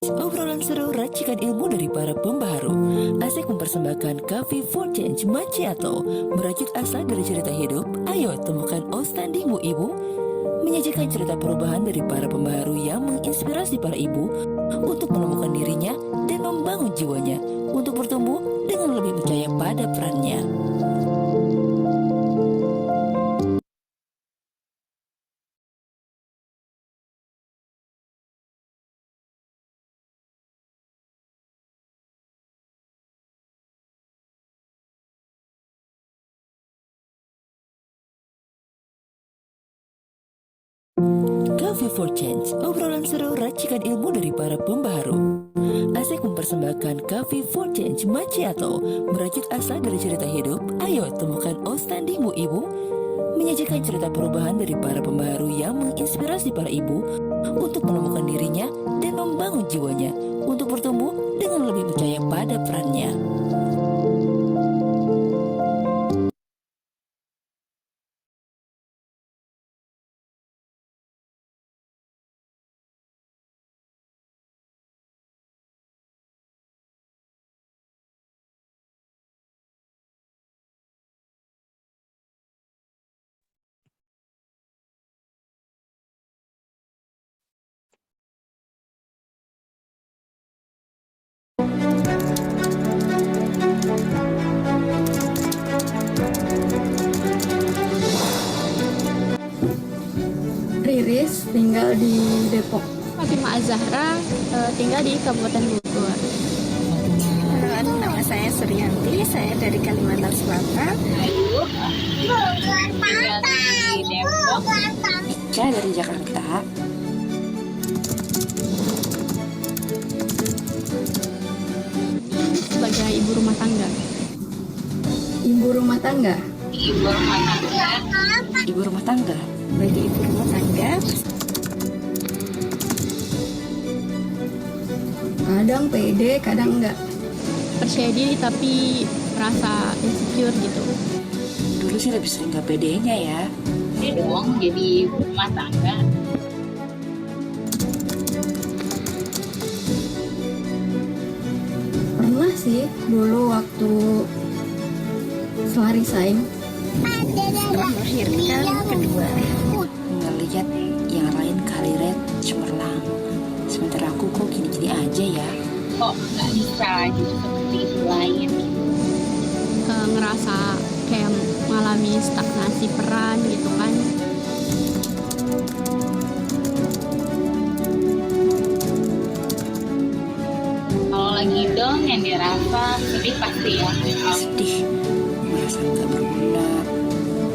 Obrolan seru racikan ilmu dari para pembaharu. Asik mempersembahkan Coffee for Change Macchiato. Meracik asa dari cerita hidup. Ayo temukan outstandingmu ibu. Menyajikan cerita perubahan dari para pembaharu yang menginspirasi para ibu untuk menemukan dirinya dan membangun jiwanya untuk bertumbuh dengan lebih percaya pada perannya. Coffee for Change, obrolan seru racikan ilmu dari para pembaharu. Asik mempersembahkan Coffee for Change Macchiato. Meracik asa dari cerita hidup. Ayo temukan outstandingmu ibu. Menyajikan cerita perubahan dari para pembaharu yang menginspirasi para ibu untuk menemukan dirinya dan membangun jiwanya untuk bertumbuh dengan lebih percaya pada perannya. Riris tinggal di Depok. Fatimah Azahra tinggal di Kabupaten Bogor. Nama saya Suryanti, saya dari Kalimantan Selatan. Ayu, tinggal di Depok. Saya dari Jakarta. Sebagai ibu rumah tangga. Ibu rumah tangga. Ibu rumah tangga. Ibu rumah tangga. Bagi ibu rumah tangga, Kadang pede, kadang enggak. Percaya diri tapi merasa insecure gitu. Dulu sih lebih sering gak pedenya ya. Ini dong jadi ibu rumah tangga. Pernah sih dulu waktu setelah resign. setelah melahirkan kedua. Ngeliat yang lain karirnya cemerlang. Sementara aku kok gini-gini aja ya. Kok nggak bisa gitu seperti ibu lain? Ngerasa kayak mengalami stagnasi peran gitu kan. Kalau lagi dong yang dirasa sedih pasti ya. Sedih, merasa nggak berguna,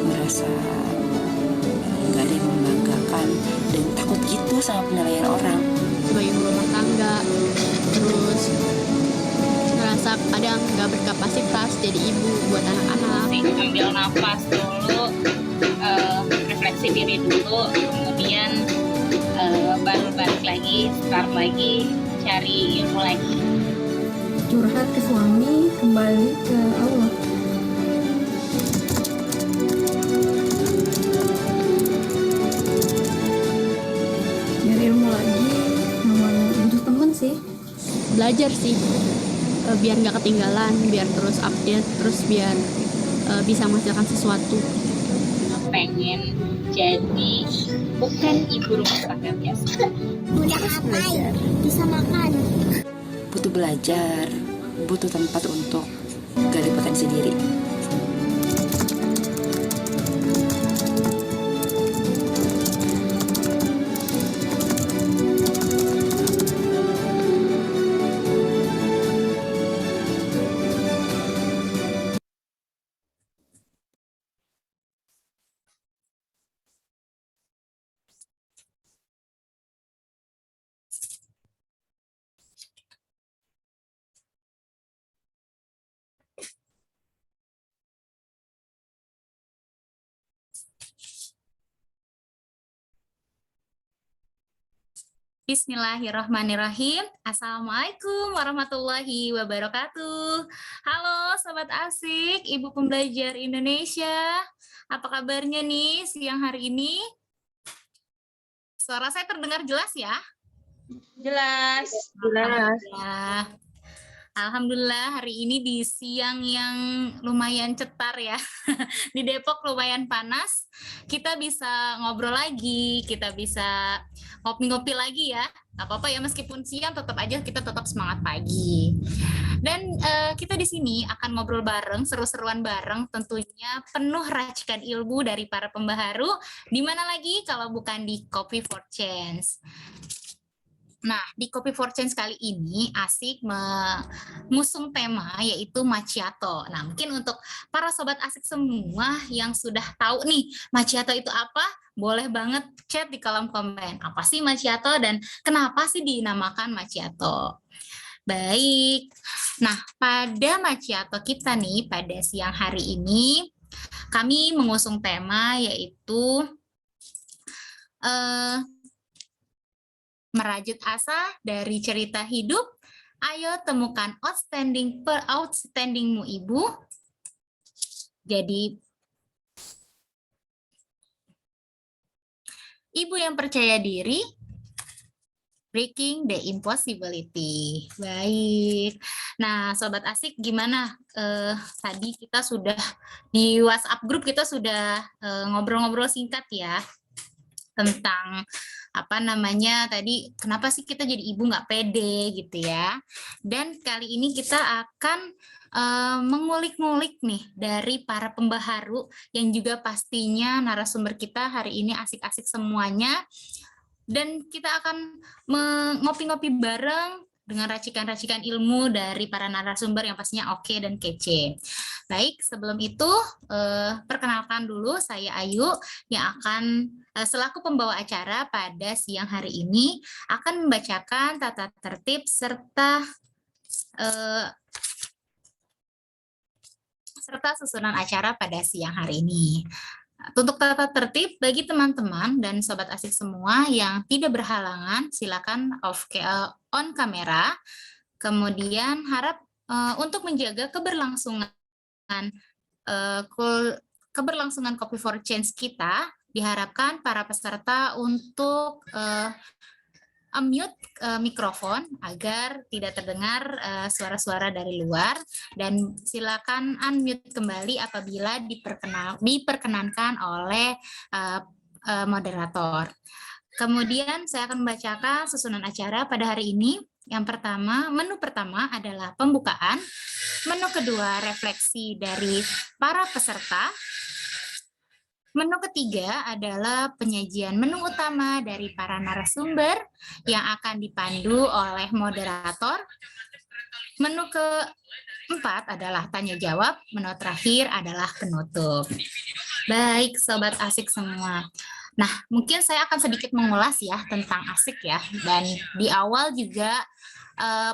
merasa nggak ada yang membanggakan, dan takut gitu sama penilaian orang. Sebagai ibu rumah tangga, terus ngerasa kadang nggak berkapasitas jadi ibu buat anak-anak. Ambil nafas dulu, refleksi diri dulu, kemudian baru balik lagi, start lagi, cari ilmu lagi. Curhat ke suami, kembali ke Allah. Nyari ilmu lagi, sama butuh temen sih. Belajar sih, biar nggak ketinggalan, biar terus update, terus biar bisa menghasilkan sesuatu. Pengen jadi bukan ibu rumah tangga biasa. Terus belajar. Bisa makan. Butuh belajar, butuh tempat untuk gali potensi diri. Bismillahirrahmanirrahim. Assalamualaikum warahmatullahi wabarakatuh. Halo Sobat Asik, Ibu Pembelajar Indonesia. Apa kabarnya nih siang hari ini? Suara saya terdengar jelas ya? Jelas. Alhamdulillah. Alhamdulillah hari ini di siang yang lumayan cetar ya. Di Depok lumayan panas. Kita bisa ngobrol lagi, kita bisa ngopi-ngopi lagi ya. Gak apa-apa ya, meskipun siang tetap aja kita tetap semangat pagi. Dan kita di sini akan ngobrol bareng, seru-seruan bareng, tentunya penuh racikan ilmu dari para pembaharu. Di mana lagi kalau bukan di Coffee for Change. Nah, di Coffee for Change kali ini asik mengusung tema yaitu macchiato. Nah, mungkin untuk para sobat asik semua yang sudah tahu nih macchiato itu apa, boleh banget chat di kolom komen. Apa sih macchiato dan kenapa sih dinamakan macchiato? Baik. Nah, pada macchiato kita nih pada siang hari ini kami mengusung tema yaitu merajut asa dari cerita hidup. Ayo temukan outstandingmu ibu. Jadi ibu yang percaya diri, breaking the impossibility. Baik. Nah, sobat asik gimana? Tadi kita sudah di WhatsApp grup kita sudah ngobrol-ngobrol singkat ya tentang apa namanya tadi, kenapa sih kita jadi ibu nggak pede gitu ya. Dan kali ini kita akan mengulik-ngulik nih dari para pembaharu yang juga pastinya narasumber kita hari ini asik-asik semuanya. Dan kita akan ngopi-ngopi bareng dengan racikan-racikan ilmu dari para narasumber yang pastinya oke dan kece. Baik, sebelum itu perkenalkan dulu saya Ayu yang akan selaku pembawa acara pada siang hari ini akan membacakan tata tertib serta susunan acara pada siang hari ini. Untuk tata tertib bagi teman-teman dan sobat asik semua yang tidak berhalangan, silakan on kamera. Kemudian harap untuk menjaga keberlangsungan Coffee for Change kita, diharapkan para peserta untuk unmute mikrofon agar tidak terdengar suara-suara dari luar, dan silakan unmute kembali apabila diperkenankan oleh moderator. Kemudian saya akan membacakan susunan acara pada hari ini. Yang pertama, menu pertama adalah pembukaan, menu kedua refleksi dari para peserta, menu ketiga adalah penyajian menu utama dari para narasumber yang akan dipandu oleh moderator. Menu keempat adalah tanya jawab, menu terakhir adalah penutup. Baik, sobat asik semua. Nah, mungkin saya akan sedikit mengulas ya tentang asik ya. Dan di awal juga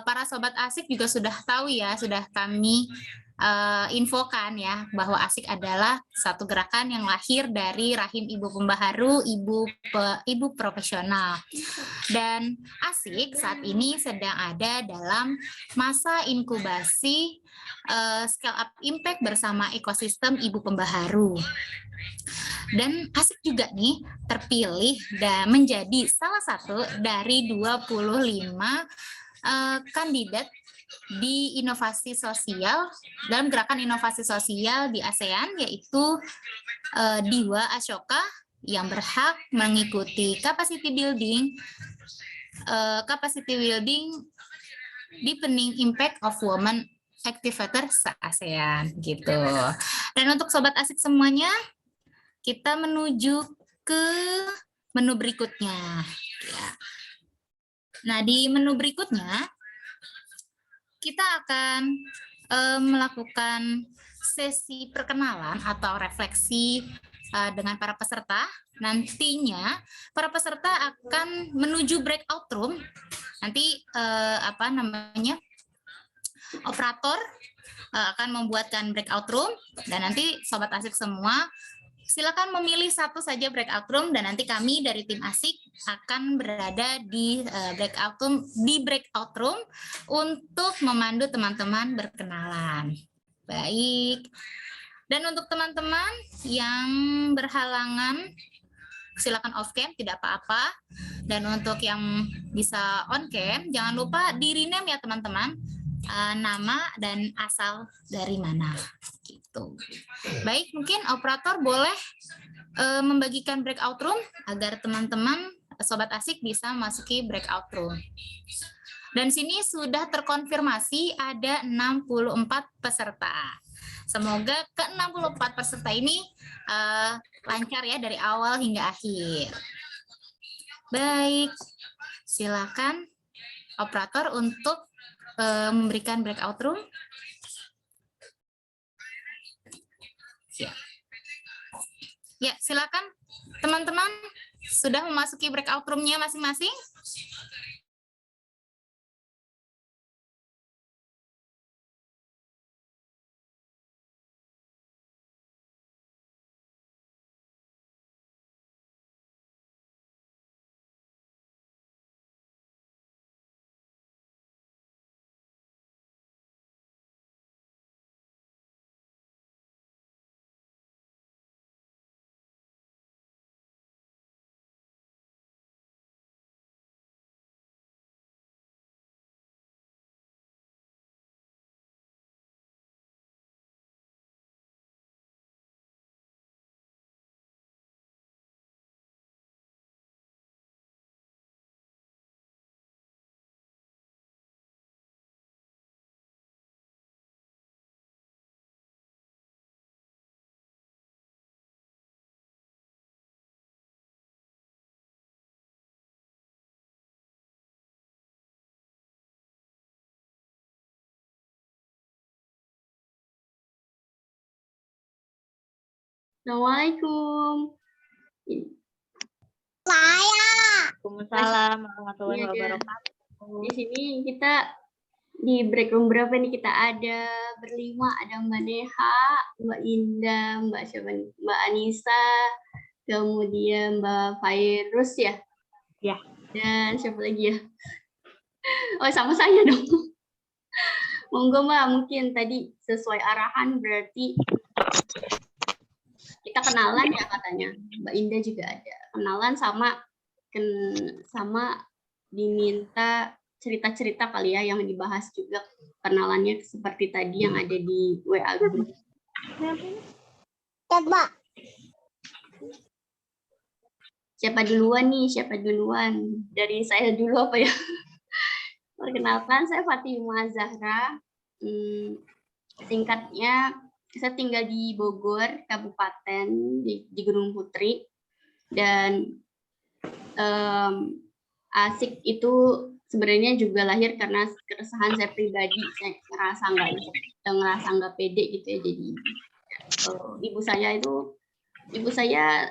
para sobat asik juga sudah tahu ya, sudah kami infokan ya bahwa asik adalah satu gerakan yang lahir dari rahim ibu pembaharu, ibu profesional. Dan asik saat ini sedang ada dalam masa inkubasi scale up impact bersama ekosistem ibu pembaharu. Dan asik juga nih terpilih dan menjadi salah satu dari 25 kandidat di inovasi sosial dalam gerakan inovasi sosial di ASEAN, yaitu Diwa Ashoka yang berhak mengikuti capacity building deepening impact of women activators ASEAN gitu. Dan untuk sobat asik semuanya, kita menuju ke menu berikutnya. Ya. Nah, di menu berikutnya kita akan melakukan sesi perkenalan atau refleksi dengan para peserta. Nantinya para peserta akan menuju breakout room. Nanti operator akan membuatkan breakout room, dan nanti sobat asik semua silakan memilih satu saja breakout room, dan nanti kami dari tim asik akan berada di breakout room untuk memandu teman-teman berkenalan. Baik. Dan untuk teman-teman yang berhalangan silakan off cam, tidak apa-apa. Dan untuk yang bisa on cam, jangan lupa di rename ya teman-teman, nama dan asal dari mana gitu. Baik, mungkin operator boleh membagikan breakout room agar teman-teman sobat asik bisa masuki breakout room. Dan sini sudah terkonfirmasi ada 64 peserta. Semoga ke-64 peserta ini lancar ya dari awal hingga akhir. Baik, silakan operator untuk memberikan breakout room. Ya, silakan teman-teman sudah memasuki breakout room-nya masing-masing. Assalamualaikum. Waalaikumsalam warahmatullahi wabarakatuh. Di sini kita di break room berapa nih? Kita ada berlima, ada Mbak Neha, Mbak Indah, Mbak siapa nih? Mbak Anissa, kemudian Mbak Fairuz ya? Ya. Dan siapa lagi ya? Oh, sama saya dong. Monggo Mbak, mungkin tadi sesuai arahan berarti kita kenalan ya katanya. Mbak Indah juga ada. Kenalan sama diminta cerita-cerita kali ya yang dibahas juga, kenalannya seperti tadi yang ada di WA group. Coba. Siapa duluan nih? Siapa duluan? Dari saya dulu apa ya? Perkenalkan, saya Fatimah Zahra. Singkatnya, saya tinggal di Bogor, Kabupaten, di Gunung Putri. Dan asik itu sebenarnya juga lahir karena keresahan saya pribadi. Saya ngerasa nggak pede gitu ya. Jadi ibu saya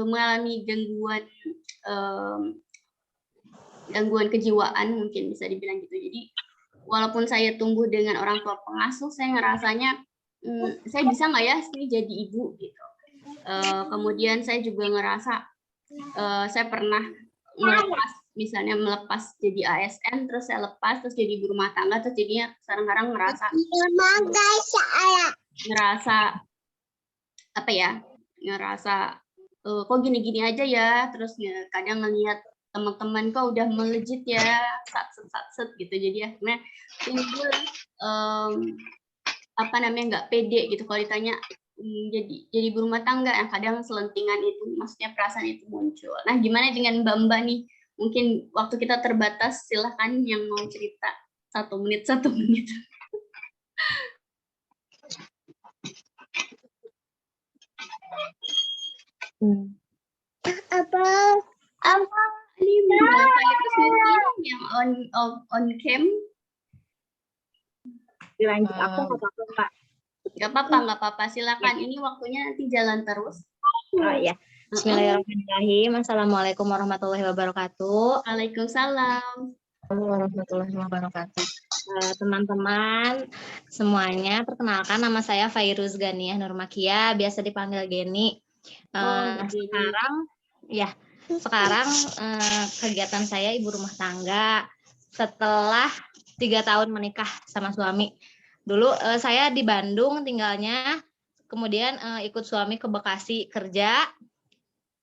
mengalami gangguan kejiwaan, mungkin bisa dibilang gitu. Jadi walaupun saya tumbuh dengan orang tua pengasuh, saya ngerasanya saya bisa nggak ya sih jadi ibu gitu. Kemudian saya juga ngerasa saya pernah melepas jadi ASN, terus saya lepas, terus jadi ibu rumah tangga, terus jadinya sekarang ngerasa apa ya, ngerasa kok gini-gini aja ya, terus kadang ngelihat teman-teman kok udah melejit ya, satset gitu. Jadi akhirnya timbul nggak pede gitu kalau ditanya jadi ibu rumah tangga, yang kadang selentingan itu, maksudnya perasaan itu muncul. Nah, gimana dengan Mbak nih? Mungkin waktu kita terbatas, silahkan yang mau cerita 1 menit. Apa Ini Mbak Fairuz mungkin yang on cam. Dilanjut aku nggak apa-apa, Pak. Nggak apa-apa. Silakan. Ini waktunya nanti jalan terus. Oh ya. Bismillahirrahmanirrahim. Assalamualaikum warahmatullahi wabarakatuh. Waalaikumsalam Warahmatullahi wabarakatuh. Teman-teman semuanya, perkenalkan nama saya Fairuz Ganiah Nurmakia, biasa dipanggil Geni. Sekarang kegiatan saya ibu rumah tangga setelah 3 tahun menikah sama suami. Dulu saya di Bandung tinggalnya, kemudian ikut suami ke Bekasi kerja.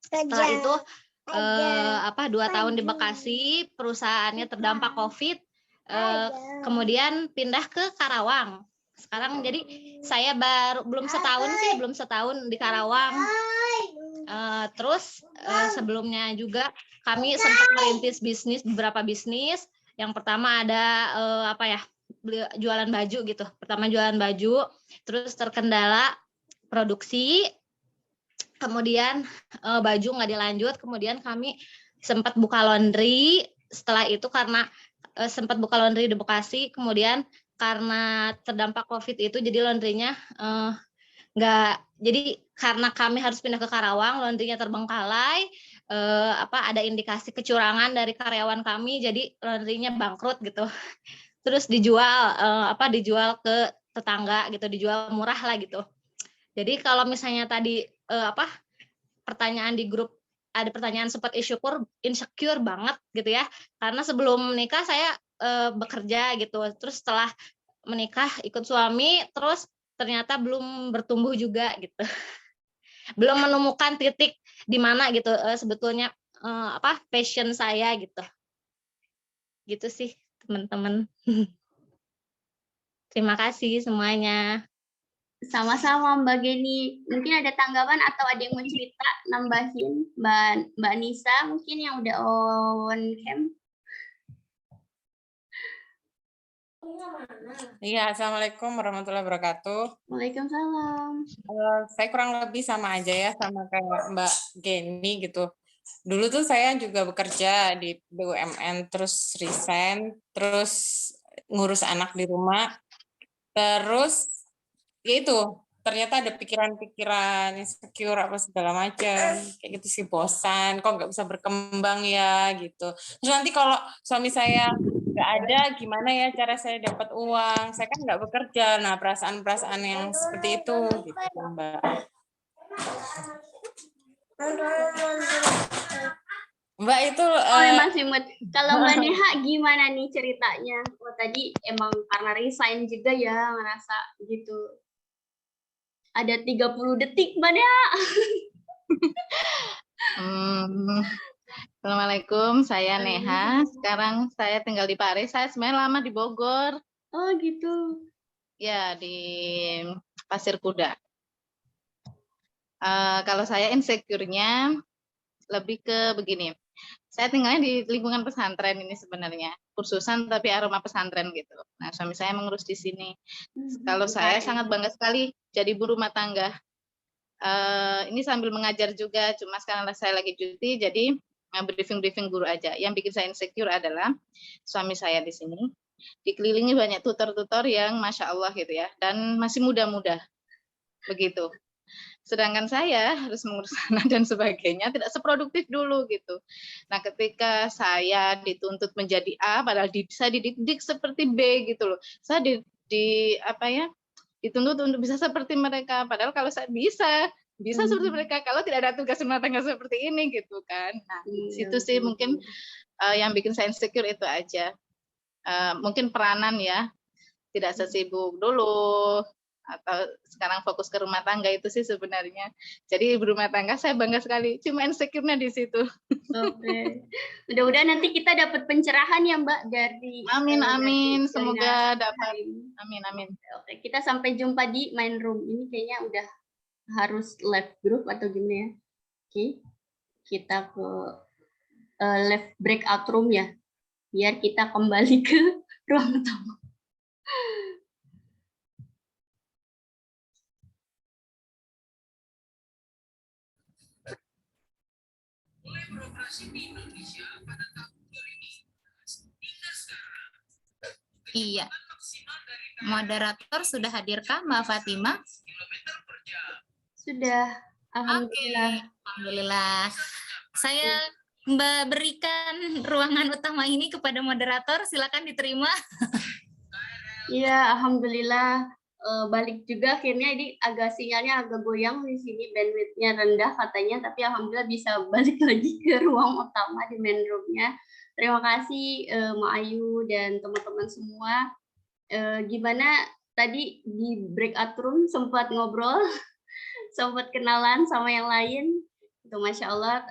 Setelah itu 2 tahun di Bekasi, perusahaannya terdampak COVID, kemudian pindah ke Karawang. Sekarang jadi saya belum setahun di Karawang. Terus sebelumnya juga kami sempat merintis beberapa bisnis. Yang pertama ada jualan baju gitu. Pertama jualan baju, terus terkendala produksi. Kemudian baju nggak dilanjut, kemudian kami sempat buka laundry. Setelah itu karena sempat buka laundry di Bekasi, kemudian karena terdampak COVID itu jadi laundrynya nggak, jadi karena kami harus pindah ke Karawang, laundrynya terbengkalai, ada indikasi kecurangan dari karyawan kami, jadi laundrynya bangkrut gitu. Terus dijual ke tetangga gitu, dijual murah lah gitu. Jadi kalau misalnya tadi pertanyaan di grup, ada pertanyaan sempat insecure banget gitu ya, karena sebelum menikah saya bekerja gitu, terus setelah menikah ikut suami, terus ternyata belum bertumbuh juga gitu, belum menemukan titik di mana gitu sebetulnya passion saya gitu sih teman-teman. Terima kasih semuanya. Sama-sama Mbak Geni. Mungkin ada tanggapan atau ada yang mau cerita, nambahin Mbak Nisa mungkin yang udah on cam. Iya, Assalamualaikum warahmatullahi wabarakatuh. Waalaikumsalam. Saya kurang lebih sama aja ya, sama kayak Mbak Geni gitu. Dulu tuh saya juga bekerja di BUMN, terus resign, terus ngurus anak di rumah, terus ya itu ternyata ada pikiran-pikiran insecure apa segala macam kayak gitu sih, bosan kok nggak bisa berkembang ya gitu. Terus nanti kalau suami saya nggak ada, gimana ya cara saya dapat uang, saya kan nggak bekerja. Nah, perasaan-perasaan yang seperti itu gitu Mbak. Mbak itu Mas Imut, kalau Mbak Neha gimana nih ceritanya? Tadi emang karena resign juga ya ngerasa gitu. Ada 30 detik Mbak Neha. Assalamualaikum, saya Neha. Sekarang saya tinggal di Paris. Saya sebenarnya lama di Bogor. Oh gitu. Ya, di Pasir Kuda. Kalau saya insecure-nya lebih ke begini. Saya tinggalnya di lingkungan pesantren ini sebenarnya. Kursusan tapi aroma pesantren gitu. Nah, suami saya mengurus di sini. Kalau saya sangat bangga sekali jadi ibu rumah tangga. Ini sambil mengajar juga, cuma sekarang saya lagi cuti, jadi briefing guru aja. Yang bikin saya insecure adalah suami saya di sini dikelilingi banyak tutor-tutor yang masya Allah gitu ya, dan masih muda-muda begitu. Sedangkan saya harus mengurus anak dan sebagainya, tidak seproduktif dulu gitu. Nah, ketika saya dituntut menjadi A, padahal bisa dididik seperti B gitu loh. Saya dituntut untuk bisa seperti mereka, padahal kalau saya bisa seperti mereka kalau tidak ada tugas rumah tangga seperti ini gitu kan. Nah, situ sih mungkin yang bikin saya insecure itu aja. Mungkin peranan ya, tidak sesibuk dulu, atau sekarang fokus ke rumah tangga itu sih sebenarnya. Jadi ibu rumah tangga saya bangga sekali, cuma insecure-nya di situ. Oke. Mudah-mudahan nanti kita dapat pencerahan ya Mbak dari Amin, semoga dapat. Amin. Oke, kita sampai jumpa di main room. Ini kayaknya udah harus live group atau gimana ya? Oke. Kita ke live breakout room ya. Biar kita kembali ke ruang utama. Iya. Moderator sudah hadirkah Mbak Fatima? Sudah. Alhamdulillah. Oke, alhamdulillah. Saya berikan ruangan utama ini kepada moderator, silakan diterima. Iya, alhamdulillah. Balik juga akhirnya ini sinyalnya agak goyang di sini, bandwidth-nya rendah katanya, tapi alhamdulillah bisa balik lagi ke ruang utama di main room-nya. Terima kasih Mak Ayu dan teman-teman semua. Gimana tadi di breakout room sempat ngobrol, sempat kenalan sama yang lain. Itu Masya Allah,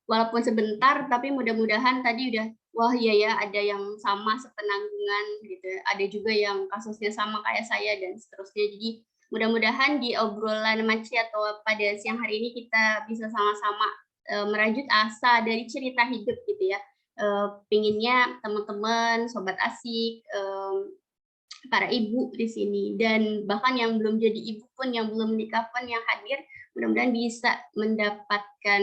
walaupun sebentar, tapi mudah-mudahan tadi udah, wah iya ya, ada yang sama sepenanggungan gitu. Ada juga yang kasusnya sama kayak saya dan seterusnya. Jadi mudah-mudahan di obrolan Maci atau pada siang hari ini kita bisa sama-sama merajut asa dari cerita hidup gitu ya. Pinginnya teman-teman, sobat asik, para ibu di sini dan bahkan yang belum jadi ibu pun, yang belum menikah pun yang hadir, mudah-mudahan bisa mendapatkan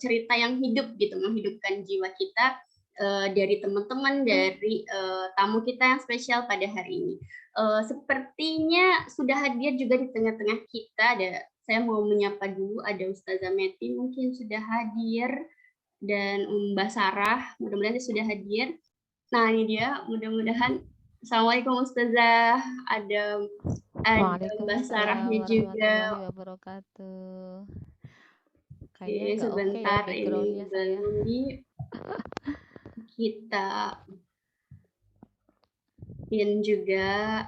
cerita yang hidup gitu, menghidupkan jiwa kita dari teman-teman, dari tamu kita yang spesial pada hari ini. Sepertinya sudah hadir juga di tengah-tengah kita. Saya mau menyapa dulu, ada Ustazah Meti mungkin sudah hadir dan Mbak Sarah, mudah-mudahan sudah hadir. Nah ini dia, mudah-mudahan. Assalamualaikum Ustazah, ada Mbak Sarahnya juga. Warahmatullahi wabarakatuh. Oke, sebentar ini belum kita pin juga.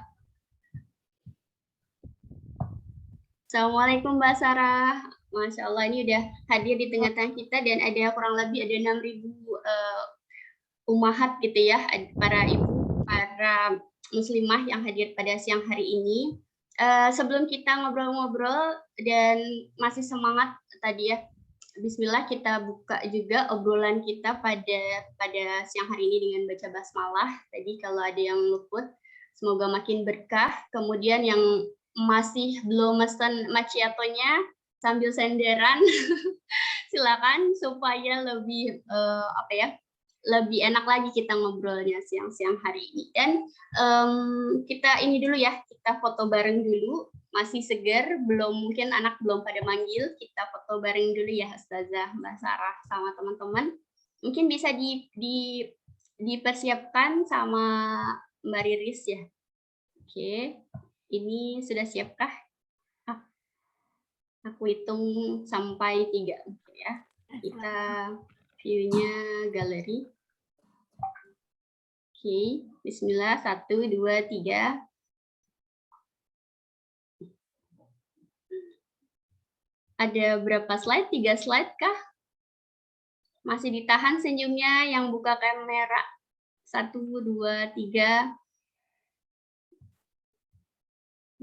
Assalamualaikum Mbak Sarah, Masya Allah ini udah hadir di tengah-tengah kita dan ada kurang lebih ada 6.000 umahat gitu ya, para ibu, para muslimah yang hadir pada siang hari ini. Sebelum kita ngobrol-ngobrol dan masih semangat tadi ya, Bismillah kita buka juga obrolan kita pada siang hari ini dengan baca basmalah. Tadi kalau ada yang luput, semoga makin berkah. Kemudian yang masih belum mesen macchiatonya sambil senderan, silakan supaya lebih lebih enak lagi kita ngobrolnya siang-siang hari ini. Dan kita ini dulu ya, kita foto bareng dulu, masih segar, mungkin anak belum pada manggil, kita foto bareng dulu ya Ustazah, Mbak Sarah sama teman-teman. Mungkin bisa dipersiapkan sama Mbak Riris ya. Oke, ini sudah siapkah? Aku hitung sampai 3 ya. Kita view-nya galeri. Oke, Bismillah, 1, 2, 3. Ada berapa slide? 3 slide kah? Masih ditahan senyumnya yang buka kamera. 1, 2, 3.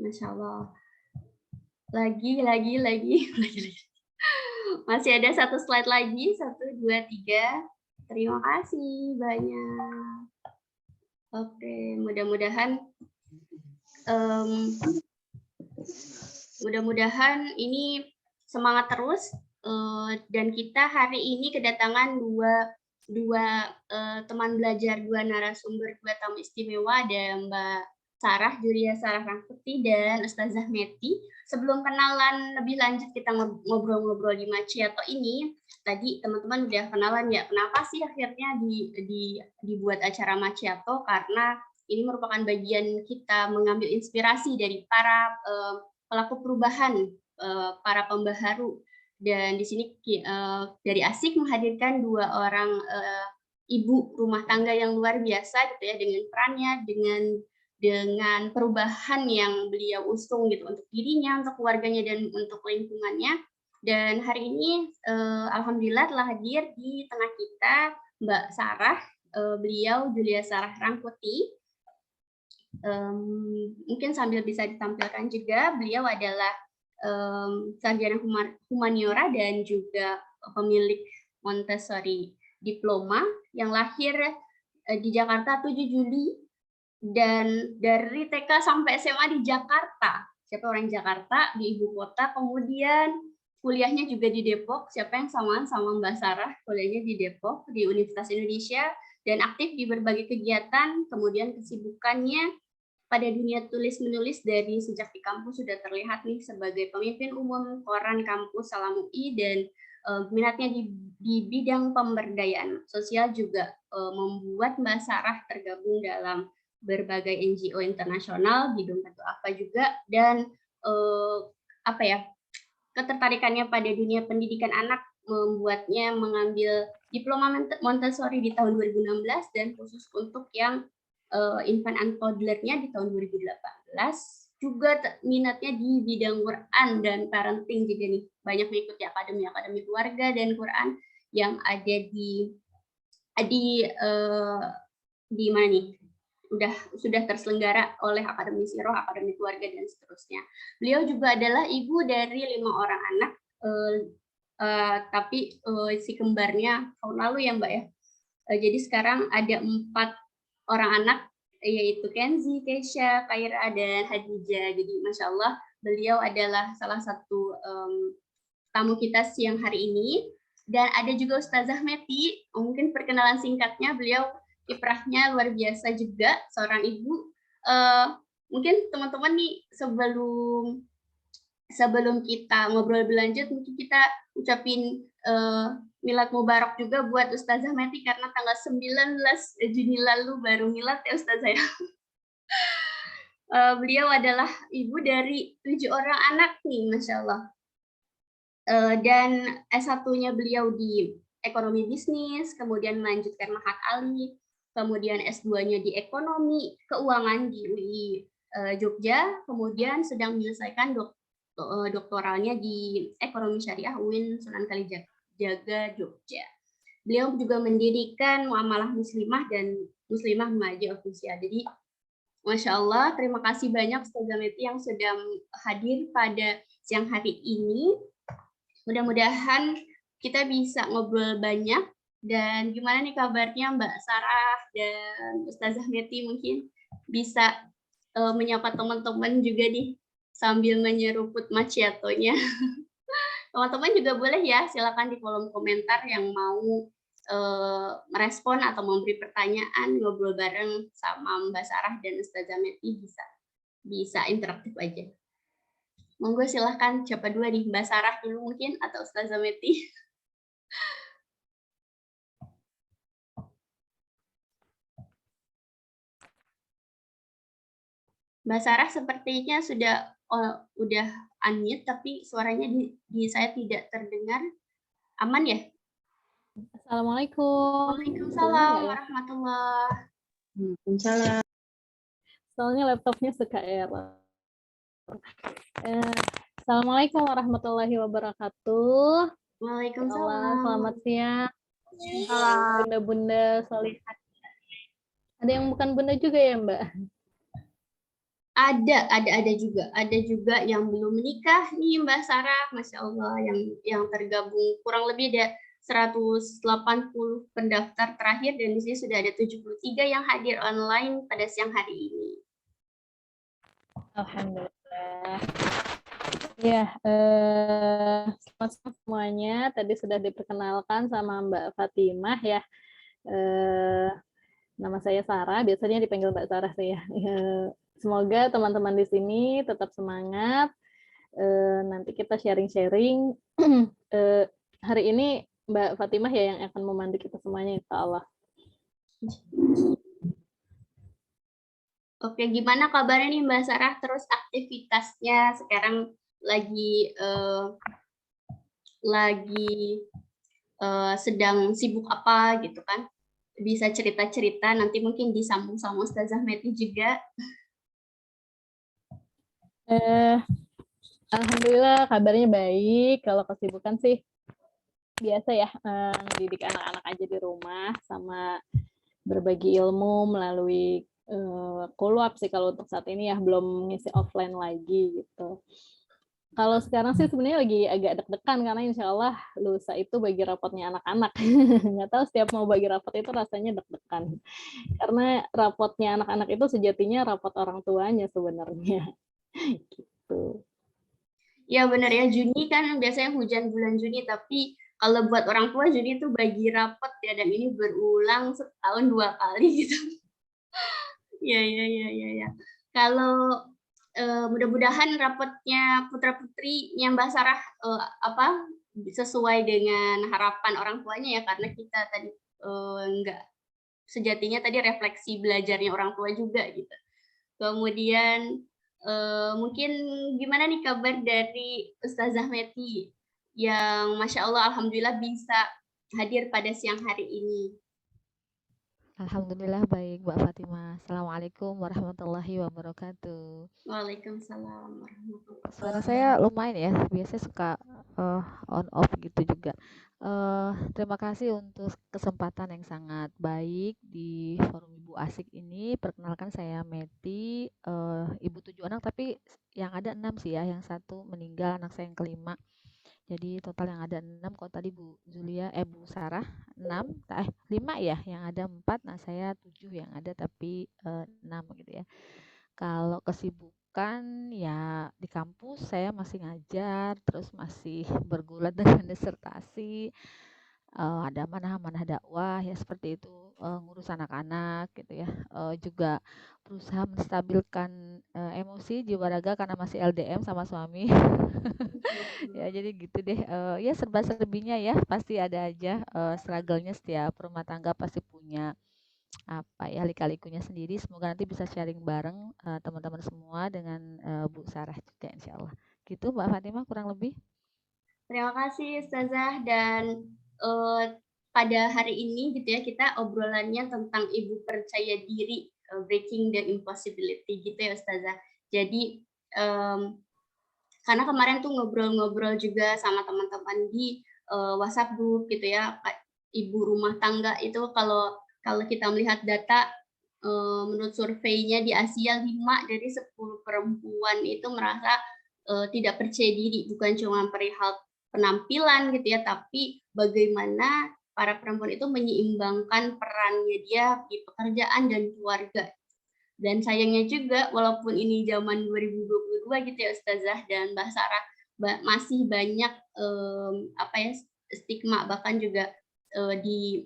Masya Allah. Lagi. Masih ada 1 slide lagi, 1, 2, 3. Terima kasih banyak. Oke, mudah-mudahan ini semangat terus dan kita hari ini kedatangan dua teman belajar, 2 narasumber, 2 tamu istimewa, ada Mbak Sarah, Julia Sarah Rangkuti, dan Ustazah Meti. Sebelum kenalan lebih lanjut kita ngobrol-ngobrol di Macchiato ini, tadi teman-teman udah kenalan ya, kenapa sih akhirnya dibuat acara Macchiato, karena ini merupakan bagian kita mengambil inspirasi dari para pelaku perubahan, para pembaharu. Dan di sini dari ASIK menghadirkan 2 orang ibu rumah tangga yang luar biasa gitu ya, dengan perannya, dengan perubahan yang beliau usung gitu untuk dirinya, untuk keluarganya, dan untuk lingkungannya. Dan hari ini alhamdulillah telah hadir di tengah kita Mbak Sarah, beliau Julia Sarah Rangkuti. Mungkin sambil bisa ditampilkan juga, beliau adalah sarjana humaniora dan juga pemilik Montessori diploma yang lahir di Jakarta 7 Juli. Dan dari TK sampai SMA di Jakarta. Siapa orang Jakarta, di ibu kota, kemudian kuliahnya juga di Depok. Siapa yang samaan sama Mbak Sarah, kuliahnya di Depok, di Universitas Indonesia, dan aktif di berbagai kegiatan. Kemudian kesibukannya pada dunia tulis-menulis dari sejak di kampus sudah terlihat nih sebagai pemimpin umum koran kampus Salam UI, dan minatnya di bidang pemberdayaan sosial juga membuat Mbak Sarah tergabung dalam berbagai NGO internasional, bidang kartu apa juga, dan ketertarikannya pada dunia pendidikan anak membuatnya mengambil diploma Montessori di tahun 2016 dan khusus untuk yang infant and toddler-nya di tahun 2018. Juga minatnya di bidang Quran dan parenting juga nih banyak mengikuti akademi keluarga dan Quran yang ada di mana nih? Sudah terselenggara oleh Akademi Siroh, Akademi Keluarga dan seterusnya. Beliau juga adalah ibu dari 5 orang anak, tapi si kembarnya tahun lalu ya Mbak ya. Jadi sekarang ada 4 orang anak, yaitu Kenzi, Kesha, Kaira, dan Hadijah. Jadi Masya Allah beliau adalah salah satu tamu kita siang hari ini. Dan ada juga Ustazah Meti, mungkin perkenalan singkatnya, beliau kiprahnya luar biasa juga, seorang ibu. Mungkin teman-teman nih sebelum kita ngobrol berlanjut, mungkin kita ucapin milad mubarak juga buat Ustazah Meti, karena tanggal 19 Juni lalu baru milad ya Ustazah ya. Beliau adalah ibu dari 7 orang anak nih, Masya Allah. Dan S1-nya beliau di ekonomi bisnis, kemudian melanjutkan Mahat Ali, kemudian S2-nya di ekonomi keuangan di UI Jogja, kemudian sedang menyelesaikan doktoralnya di ekonomi syariah UIN Sunan Kalijaga Jogja. Beliau juga mendirikan Muamalah Muslimah dan Muslimah Maja Official. Jadi Masya Allah, terima kasih banyak Ustazah Meti yang sudah hadir pada siang hari ini. Mudah-mudahan kita bisa ngobrol banyak. Dan gimana nih kabarnya Mbak Sarah dan Ustazah Meti, mungkin bisa menyapa teman-teman juga nih sambil menyeruput macchiato-nya. Teman-teman juga boleh ya, silakan di kolom komentar yang mau merespon atau memberi pertanyaan, ngobrol bareng sama Mbak Sarah dan Ustazah Meti, bisa interaktif aja. Monggo silahkan, siapa dua nih, Mbak Sarah dulu mungkin atau Ustazah Meti? Mbak Sarah sepertinya udah unmute, tapi suaranya di saya tidak terdengar. Aman ya? Assalamualaikum. Waalaikumsalam warahmatullahi. Waalaikumsalam. Soalnya laptopnya suka error. Assalamualaikum warahmatullahi wabarakatuh. Waalaikumsalam. Selamat siang. Bunda-bunda solihah. Ada yang bukan bunda juga ya, Mbak? Ada juga yang belum menikah nih Mbak Sarah, Masya Allah, yang tergabung kurang lebih ada 180 pendaftar terakhir, dan di sini sudah ada 73 yang hadir online pada siang hari ini. Alhamdulillah. Ya, selamat siang semuanya. Tadi sudah diperkenalkan sama Mbak Fatimah ya. Nama saya Sarah, biasanya dipanggil Mbak Sarah sih ya. Semoga teman-teman di sini tetap semangat. Nanti kita sharing-sharing. Hari ini Mbak Fatimah ya yang akan memandu kita semuanya, insya Allah. Oke, gimana kabarnya nih Mbak Sarah? Terus aktivitasnya sekarang lagi sedang sibuk apa gitu kan? Bisa cerita-cerita, nanti mungkin disambung sama Ustazah Meti juga. Alhamdulillah kabarnya baik. Kalau kesibukan sih biasa ya, didik anak-anak aja di rumah sama berbagi ilmu melalui follow-up sih kalau untuk saat ini ya, belum ngisi offline lagi gitu. Kalau sekarang sih sebenarnya lagi agak deg-degan karena insya Allah lusa itu bagi rapotnya anak-anak. Nggak tahu setiap mau bagi rapot itu rasanya deg-degan. Karena rapotnya anak-anak itu sejatinya rapot orang tuanya sebenarnya. Gitu. Ya benar ya, Juni kan biasanya hujan bulan Juni, tapi kalau buat orang tua Juni itu bagi rapot ya, dan ini berulang setahun 2 kali gitu. Ya. Kalau mudah-mudahan rapotnya putra-putri yang Mbak Sarah sesuai dengan harapan orang tuanya ya, karena kita tadi sejatinya tadi refleksi belajarnya orang tua juga gitu. Kemudian mungkin gimana nih kabar dari Ustazah Meti yang Masya Allah Alhamdulillah bisa hadir pada siang hari ini? Alhamdulillah baik Mbak Fatimah. Assalamualaikum warahmatullahi wabarakatuh. Waalaikumsalam warahmatullahi Suara saya lumayan ya, biasanya suka on off gitu juga. Terima kasih untuk kesempatan yang sangat baik di forum Ibu Asik ini. Perkenalkan saya Meti, ibu 7 anak tapi yang ada 6 sih ya, yang satu meninggal anak saya yang kelima. Jadi total yang ada 6, kalau tadi Bu Sarah 6, 5 ya, yang ada 4, nah saya 7 yang ada tapi 6 gitu ya. Kalau kesibukan ya di kampus saya masih ngajar, terus masih bergulat dengan disertasi, ada amanah-amanah dakwah ya seperti itu, ngurus anak-anak gitu ya, juga berusaha menstabilkan emosi, jiwa raga karena masih LDM sama suami. Ya jadi gitu deh, ya serba-serbinya ya, pasti ada aja struggle-nya, setiap rumah tangga pasti punya apa ya, lika-likunya sendiri. Semoga nanti bisa sharing bareng teman-teman semua dengan Bu Sarah juga insyaallah. Gitu Mbak Fatimah kurang lebih. Terima kasih Ustazah dan pada hari ini gitu ya kita obrolannya tentang ibu percaya diri, breaking the impossibility gitu ya Ustazah. Jadi karena kemarin tuh ngobrol-ngobrol juga sama teman-teman di WhatsApp group gitu ya, ibu rumah tangga itu kalau kita melihat data menurut surveinya di Asia 5 dari 10 perempuan itu merasa tidak percaya diri, bukan cuma perihal penampilan gitu ya, tapi bagaimana para perempuan itu menyeimbangkan perannya dia di pekerjaan dan keluarga. Dan sayangnya juga walaupun ini zaman 2022 gitu ya Ustazah dan Mbak Sarah, masih banyak apa ya, stigma bahkan juga di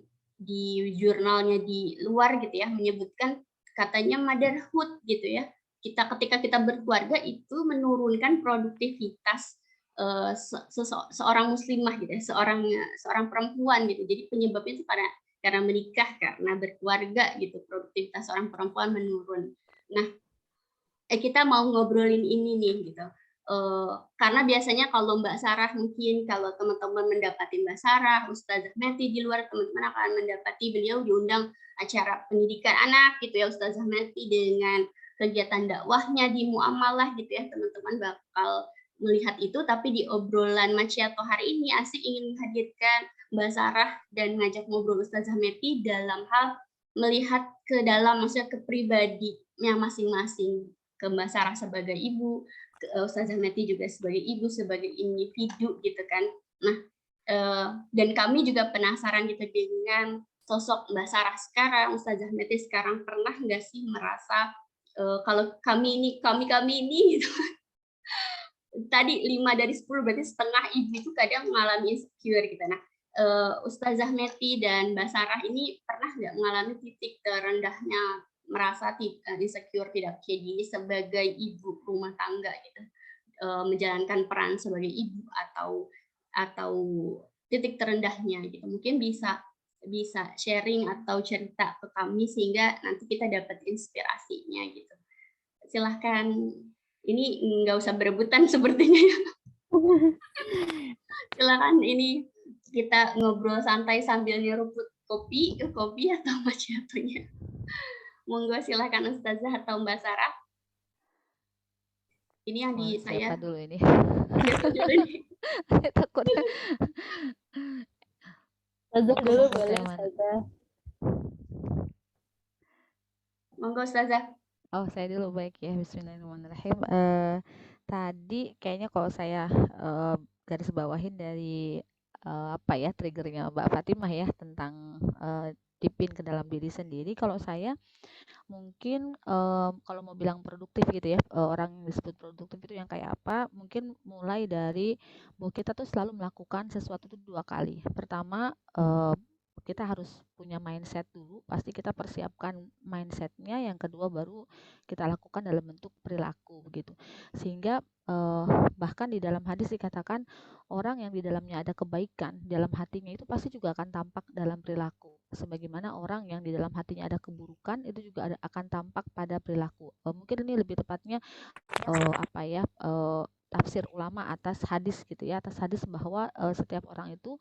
jurnalnya di luar gitu ya menyebutkan katanya motherhood gitu ya. Ketika kita berkeluarga itu menurunkan produktivitas seorang muslimah gitu ya, seorang perempuan gitu. Jadi penyebabnya itu karena menikah, karena berkeluarga gitu, produktivitas seorang perempuan menurun. Nah, kita mau ngobrolin ini nih gitu. Karena biasanya kalau Mbak Sarah, mungkin kalau teman-teman mendapati Mbak Sarah, Ustazah Meti di luar, teman-teman akan mendapati beliau diundang acara pendidikan anak gitu ya Ustazah Meti dengan kegiatan dakwahnya di muamalah gitu ya, teman-teman bakal melihat itu. Tapi di obrolan Macchiato hari ini Asik ingin menghadirkan Mbak Sarah dan ngajak ngobrol Ustazah Meti dalam hal melihat ke dalam, maksudnya ke pribadinya masing-masing, ke Mbak Sarah sebagai ibu, ke Ustazah Meti juga sebagai ibu, sebagai individu gitu kan. Nah, dan kami juga penasaran gitu dengan sosok Mbak Sarah sekarang, Ustazah Meti sekarang, pernah nggak sih merasa kalau kami ini gitu. Tadi 5 dari 10 berarti setengah ibu itu kadang mengalami insecure gitu. Nah, Ustazah Meti dan Mbak Sarah ini pernah nggak mengalami titik terendahnya merasa insecure, tidak percaya diri sebagai ibu rumah tangga gitu, menjalankan peran sebagai ibu atau titik terendahnya gitu. Mungkin bisa sharing atau cerita ke kami sehingga nanti kita dapat inspirasinya gitu. Silahkan, ini nggak usah berebutan sepertinya ya. Silakan, ini kita ngobrol santai sambil nyeruput kopi atau macchiatonya. Monggo silakan Ustazah atau Mbak Sarah. Ini yang di saya. Siapa dulu ini? Siapa dulu nih? Takut. Ustazah dulu boleh Ustazah. Monggo Ustazah. Oh, saya dulu, baik ya. Bismillahirrahmanirrahim. Tadi kayaknya kalau saya garis bawahin dari apa ya, triggernya Mbak Fatimah ya tentang dipin ke dalam diri sendiri. Kalau saya mungkin kalau mau bilang produktif gitu ya, orang yang disebut produktif itu yang kayak apa, mungkin mulai dari bahwa kita tuh selalu melakukan sesuatu itu 2 kali. Pertama, kita harus punya mindset dulu, pasti kita persiapkan mindsetnya. Yang kedua baru kita lakukan dalam bentuk perilaku begitu. Sehingga bahkan di dalam hadis dikatakan orang yang di dalamnya ada kebaikan dalam hatinya itu pasti juga akan tampak dalam perilaku. Sebagaimana orang yang di dalam hatinya ada keburukan itu juga akan tampak pada perilaku. Mungkin ini lebih tepatnya apa ya, tafsir ulama atas hadis gitu ya, atas hadis bahwa setiap orang itu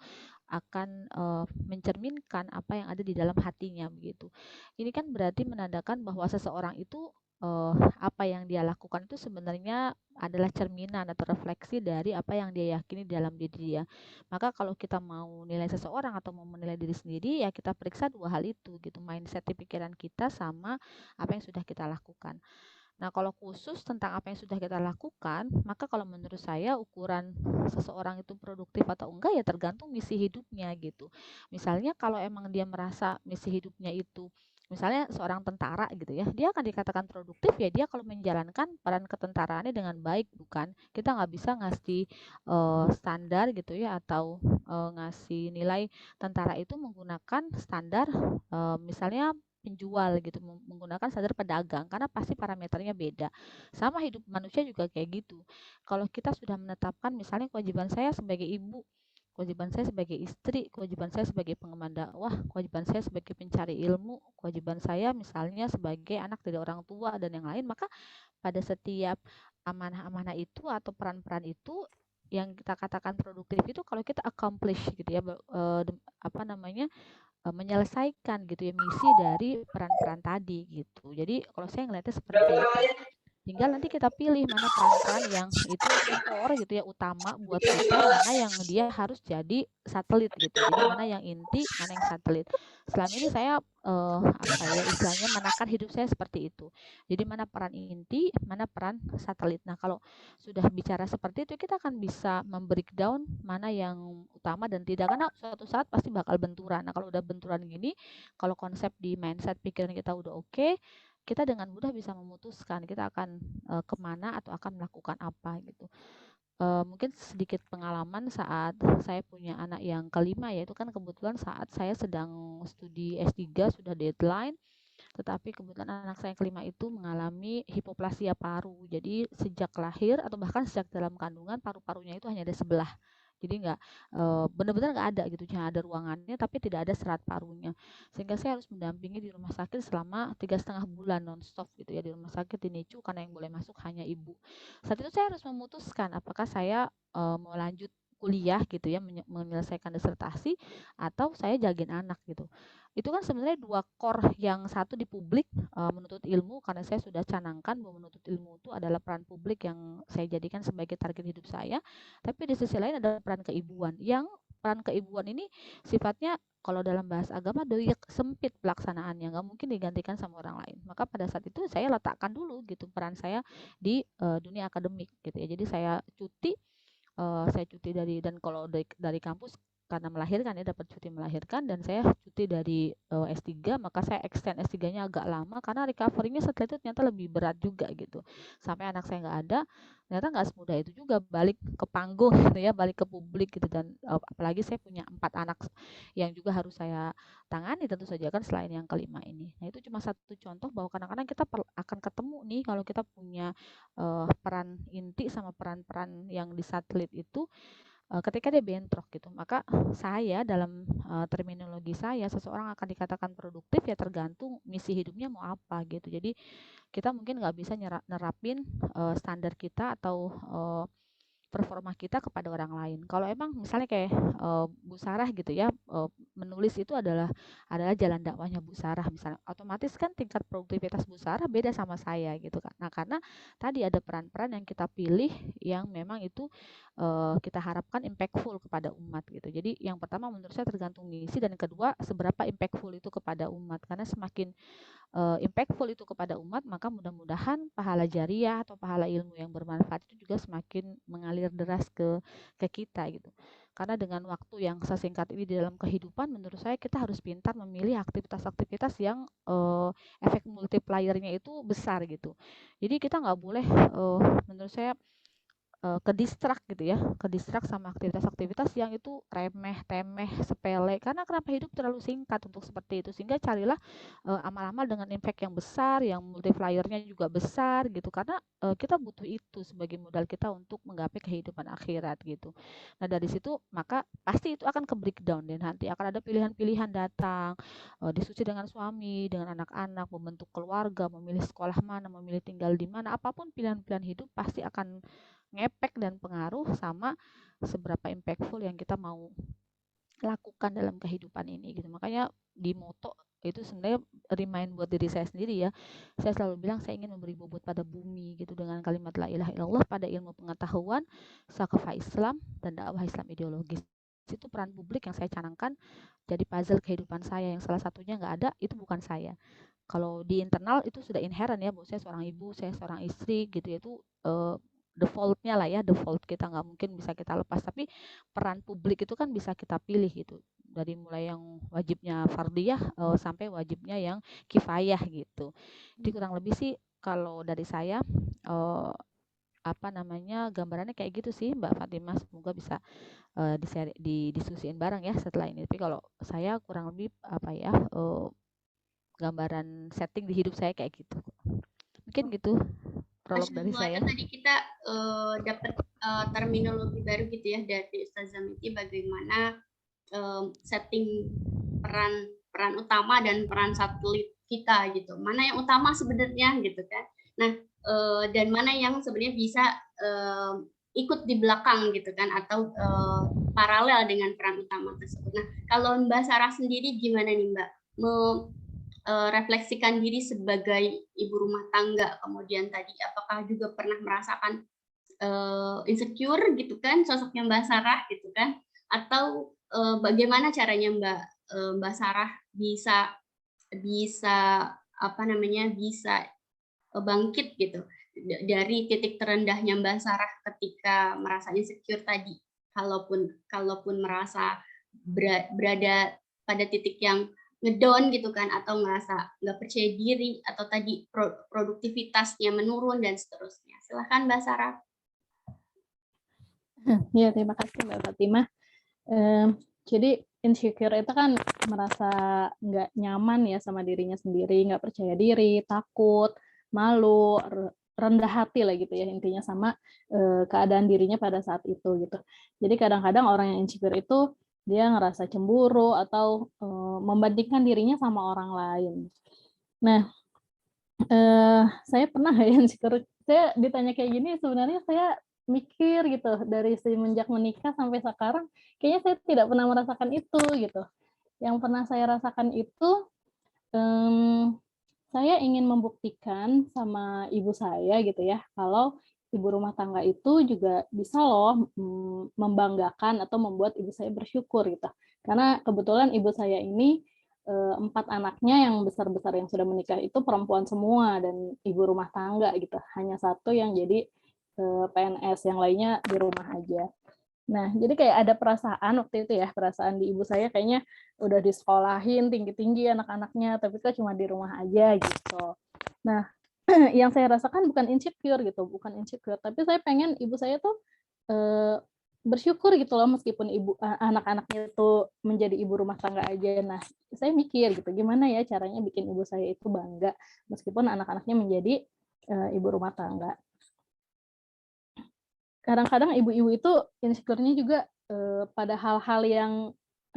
akan mencerminkan apa yang ada di dalam hatinya begitu. Ini kan berarti menandakan bahwa seseorang itu apa yang dia lakukan itu sebenarnya adalah cerminan atau refleksi dari apa yang dia yakini dalam diri dia. Maka kalau kita mau nilai seseorang atau mau menilai diri sendiri, ya kita periksa dua hal itu gitu, mindset di pikiran kita sama apa yang sudah kita lakukan. Nah, kalau khusus tentang apa yang sudah kita lakukan, maka kalau menurut saya ukuran seseorang itu produktif atau enggak ya tergantung misi hidupnya gitu. Misalnya kalau emang dia merasa misi hidupnya itu, misalnya seorang tentara gitu ya, dia akan dikatakan produktif ya dia kalau menjalankan peran ketentaraannya dengan baik, bukan? Kita nggak bisa ngasih standar gitu ya atau ngasih nilai tentara itu menggunakan standar misalnya penjual gitu menggunakan standar pedagang karena pasti parameternya beda. Sama hidup manusia juga kayak gitu. Kalau kita sudah menetapkan misalnya kewajiban saya sebagai ibu, kewajiban saya sebagai istri, kewajiban saya sebagai pengemban dakwah, kewajiban saya sebagai pencari ilmu, kewajiban saya misalnya sebagai anak dari orang tua dan yang lain, maka pada setiap amanah-amanah itu atau peran-peran itu yang kita katakan produktif itu kalau kita accomplish gitu ya apa namanya menyelesaikan gitu ya misi dari peran-peran tadi gitu. Jadi kalau saya ngeliatnya seperti itu. Tinggal nanti kita pilih mana peran-peran yang itu core gitu ya utama buat kita, mana yang dia harus jadi satelit gitu. Jadi mana yang inti, mana yang satelit. Selama ini saya apa ya istilahnya menakan hidup saya seperti itu. Jadi mana peran inti, mana peran satelit. Nah, kalau sudah bicara seperti itu kita akan bisa membreakdown mana yang utama dan tidak karena suatu saat pasti bakal benturan. Nah, kalau udah benturan gini, kalau konsep di mindset pikiran kita udah oke, kita dengan mudah bisa memutuskan kita akan kemana atau akan melakukan apa gitu. Mungkin sedikit pengalaman saat saya punya anak yang kelima ya itu kan kebetulan saat saya sedang studi S3 sudah deadline, tetapi kebetulan anak saya yang kelima itu mengalami hipoplasia paru. Jadi sejak lahir atau bahkan sejak dalam kandungan paru-parunya itu hanya ada sebelah. Jadi nggak benar-benar nggak ada gitu, hanya ada ruangannya tapi tidak ada serat parunya. Sehingga saya harus mendampingi di rumah sakit selama 3,5 bulan nonstop gitu ya di rumah sakit di NICU karena yang boleh masuk hanya ibu. Saat itu saya harus memutuskan apakah saya mau lanjut kuliah gitu ya menyelesaikan disertasi atau saya jagain anak gitu. Itu kan sebenarnya dua core yang satu di publik menuntut ilmu karena saya sudah canangkan bahwa menuntut ilmu itu adalah peran publik yang saya jadikan sebagai target hidup saya. Tapi di sisi lain ada peran keibuan yang peran keibuan ini sifatnya kalau dalam bahasa agama doyak sempit pelaksanaannya nggak mungkin digantikan sama orang lain. Maka pada saat itu saya letakkan dulu gitu peran saya di dunia akademik gitu ya. Jadi saya cuti dari dan kalau dari kampus karena melahirkan ya dapat cuti melahirkan dan saya cuti dari S3 maka saya extend S3-nya agak lama karena recovery-nya setelah itu ternyata lebih berat juga gitu. Sampai anak saya nggak ada, ternyata nggak semudah itu juga balik ke panggung gitu ya, balik ke publik gitu dan apalagi saya punya 4 anak yang juga harus saya tangani tentu saja kan selain yang kelima ini. Nah, itu cuma satu contoh bahwa kadang-kadang kita akan ketemu nih kalau kita punya peran inti sama peran-peran yang di satelit itu ketika dia bentrok gitu. Maka saya dalam terminologi saya seseorang akan dikatakan produktif ya tergantung misi hidupnya mau apa gitu. Jadi kita mungkin nggak bisa nerapin standar kita atau performa kita kepada orang lain. Kalau emang misalnya kayak Bu Sarah gitu ya, menulis itu adalah jalan dakwahnya Bu Sarah misalnya, otomatis kan tingkat produktivitas Bu Sarah beda sama saya gitu kan. Nah, karena tadi ada peran-peran yang kita pilih yang memang itu kita harapkan impactful kepada umat gitu. Jadi yang pertama menurut saya tergantung misi dan kedua seberapa impactful itu kepada umat. Karena semakin impactful itu kepada umat, maka mudah-mudahan pahala jariah atau pahala ilmu yang bermanfaat itu juga semakin mengalir deras ke kita gitu. Karena dengan waktu yang sesingkat ini di dalam kehidupan, menurut saya kita harus pintar memilih aktivitas-aktivitas yang efek multiplier-nya itu besar gitu. Jadi kita nggak boleh menurut saya ke distract gitu ya, ke distract sama aktivitas-aktivitas yang itu remeh, temeh, sepele. Karena kenapa hidup terlalu singkat untuk seperti itu? Sehingga carilah amal-amal dengan impact yang besar, yang multiplier-nya juga besar gitu. Karena kita butuh itu sebagai modal kita untuk menggapai kehidupan akhirat gitu. Nah, dari situ maka pasti itu akan ke breakdown dan nanti akan ada pilihan-pilihan datang, diskusi dengan suami, dengan anak-anak, membentuk keluarga, memilih sekolah mana, memilih tinggal di mana, apapun pilihan-pilihan hidup pasti akan ngepek dan pengaruh sama seberapa impactful yang kita mau lakukan dalam kehidupan ini gitu. Makanya di moto itu sebenarnya remind buat diri saya sendiri ya. Saya selalu bilang saya ingin memberi bobot pada bumi gitu dengan kalimat la ilaha illallah, pada ilmu pengetahuan, sakafah Islam, dan dakwah Islam ideologis. Itu peran publik yang saya canangkan jadi puzzle kehidupan saya, yang salah satunya nggak ada itu bukan saya. Kalau di internal itu sudah inherent ya, Bu. Saya seorang ibu, saya seorang istri gitu ya, itu defaultnya lah ya, default kita nggak mungkin bisa kita lepas. Tapi peran publik itu kan bisa kita pilih gitu, dari mulai yang wajibnya fardiyah sampai wajibnya yang kifayah gitu. Jadi kurang lebih sih kalau dari saya apa namanya gambarannya kayak gitu sih Mbak Fatimah. Semoga bisa didiskusiin bareng ya setelah ini. Tapi kalau saya kurang lebih apa ya gambaran setting di hidup saya kayak gitu. Mungkin gitu prolog dari saya. Tadi kita dapat terminologi baru gitu ya dari Ustazah Miti, bagaimana setting peran utama dan peran satelit kita gitu. Mana yang utama sebenarnya gitu kan. Nah, dan mana yang sebenarnya bisa ikut di belakang gitu kan, atau paralel dengan peran utama tersebut. Nah, kalau Mbak Sarah sendiri gimana nih Mbak? Refleksikan diri sebagai ibu rumah tangga, kemudian tadi apakah juga pernah merasakan insecure gitu kan, sosoknya Mbak Sarah gitu kan, atau bagaimana caranya Mbak Sarah bisa apa namanya bisa bangkit gitu dari titik terendahnya Mbak Sarah ketika merasa insecure tadi, kalaupun merasa berada pada titik yang ngedown gitu kan, atau ngerasa nggak percaya diri, atau tadi produktivitasnya menurun dan seterusnya. Silahkan Mbak Sarah. Ya, terima kasih Mbak Fatimah. Jadi insecure itu kan merasa nggak nyaman ya sama dirinya sendiri, nggak percaya diri, takut, malu, rendah hati lah gitu ya intinya sama keadaan dirinya pada saat itu gitu. Jadi kadang-kadang orang yang insecure itu dia ngerasa cemburu atau membandingkan dirinya sama orang lain. Nah, saya pernah ya insecure. Saya ditanya kayak gini, sebenarnya saya mikir gitu, dari semenjak menikah sampai sekarang, kayaknya saya tidak pernah merasakan itu gitu. Yang pernah saya rasakan itu, saya ingin membuktikan sama ibu saya gitu ya, kalau ibu rumah tangga itu juga bisa loh membanggakan atau membuat ibu saya bersyukur gitu. Karena kebetulan ibu saya ini 4 anaknya yang besar-besar yang sudah menikah itu perempuan semua dan ibu rumah tangga gitu. Hanya satu yang jadi PNS, yang lainnya di rumah aja. Nah, jadi kayak ada perasaan waktu itu ya, perasaan di ibu saya kayaknya udah disekolahin tinggi-tinggi anak-anaknya, tapi kok cuma di rumah aja gitu. Nah, yang saya rasakan bukan insecure gitu, bukan insecure, tapi saya pengen ibu saya tuh bersyukur gitu loh, meskipun anak-anaknya itu menjadi ibu rumah tangga aja. Nah, saya mikir gitu, gimana ya caranya bikin ibu saya itu bangga meskipun anak-anaknya menjadi ibu rumah tangga. Kadang-kadang ibu-ibu itu insecure-nya juga pada hal-hal yang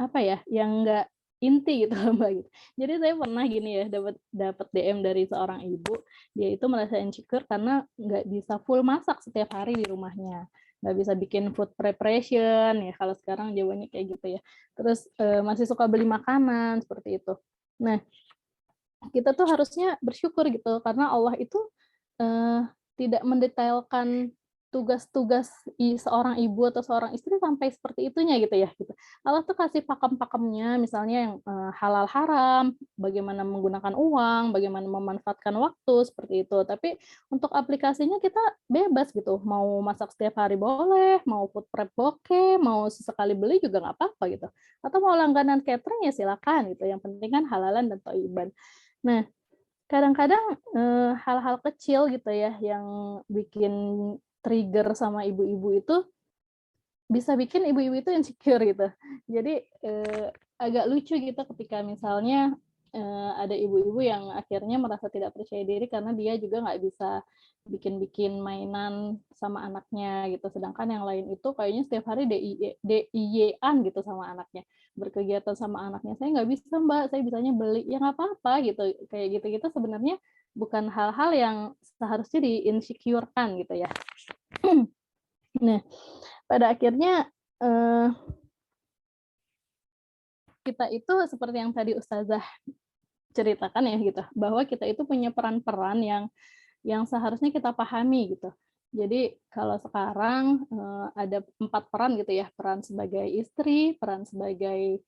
apa ya, yang enggak inti gitu Mbak gitu. Jadi saya pernah gini ya, dapat DM dari seorang ibu, dia itu merasa insecure karena nggak bisa full masak setiap hari di rumahnya. Nggak bisa bikin food preparation ya, kalau sekarang jawabannya kayak gitu ya. Terus masih suka beli makanan seperti itu. Nah, kita tuh harusnya bersyukur gitu karena Allah itu tidak mendetailkan tugas-tugas seorang ibu atau seorang istri sampai seperti itunya gitu ya. Gitu. Allah tuh kasih pakem-pakemnya, misalnya yang halal haram, bagaimana menggunakan uang, bagaimana memanfaatkan waktu seperti itu. Tapi untuk aplikasinya kita bebas gitu. Mau masak setiap hari boleh, mau food prep oke, mau sesekali beli juga nggak apa-apa gitu. Atau mau langganan catering ya silakan gitu. Yang penting kan halalan dan thayyiban. Nah, kadang-kadang hal-hal kecil gitu ya yang bikin trigger sama ibu-ibu itu bisa bikin ibu-ibu itu insecure gitu. Jadi agak lucu gitu ketika misalnya ada ibu-ibu yang akhirnya merasa tidak percaya diri karena dia juga nggak bisa bikin-bikin mainan sama anaknya gitu. Sedangkan yang lain itu kayaknya setiap hari DIY-an gitu sama anaknya. Berkegiatan sama anaknya. Saya nggak bisa Mbak, saya bisanya beli. Ya nggak apa-apa gitu. Kayak gitu-gitu sebenarnya bukan hal-hal yang seharusnya di-insecure-kan gitu ya. Nah, pada akhirnya kita itu seperti yang tadi Ustazah ceritakan ya gitu, bahwa kita itu punya peran-peran yang seharusnya kita pahami gitu. Jadi kalau sekarang ada 4 peran gitu ya, peran sebagai istri, peran sebagai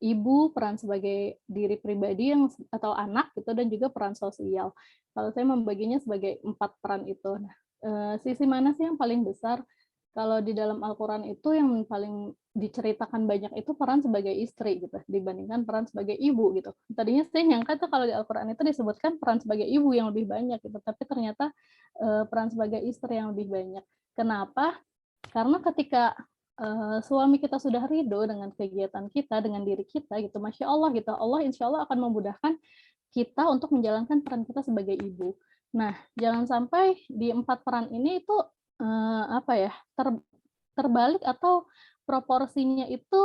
ibu, peran sebagai diri pribadi yang atau anak gitu, dan juga peran sosial. Kalau saya membaginya sebagai 4 peran itu. Nah, sisi mana sih yang paling besar? Kalau di dalam Al-Quran itu yang paling diceritakan banyak itu peran sebagai istri gitu, dibandingkan peran sebagai ibu gitu. Tadinya saya nyangka tuh kalau di Al-Quran itu disebutkan peran sebagai ibu yang lebih banyak gitu, tapi ternyata peran sebagai istri yang lebih banyak. Kenapa? Karena ketika suami kita sudah ridho dengan kegiatan kita, dengan diri kita gitu, Masya Allah gitu, Allah insya Allah akan memudahkan kita untuk menjalankan peran kita sebagai ibu. Nah, jangan sampai di 4 peran ini itu terbalik atau proporsinya itu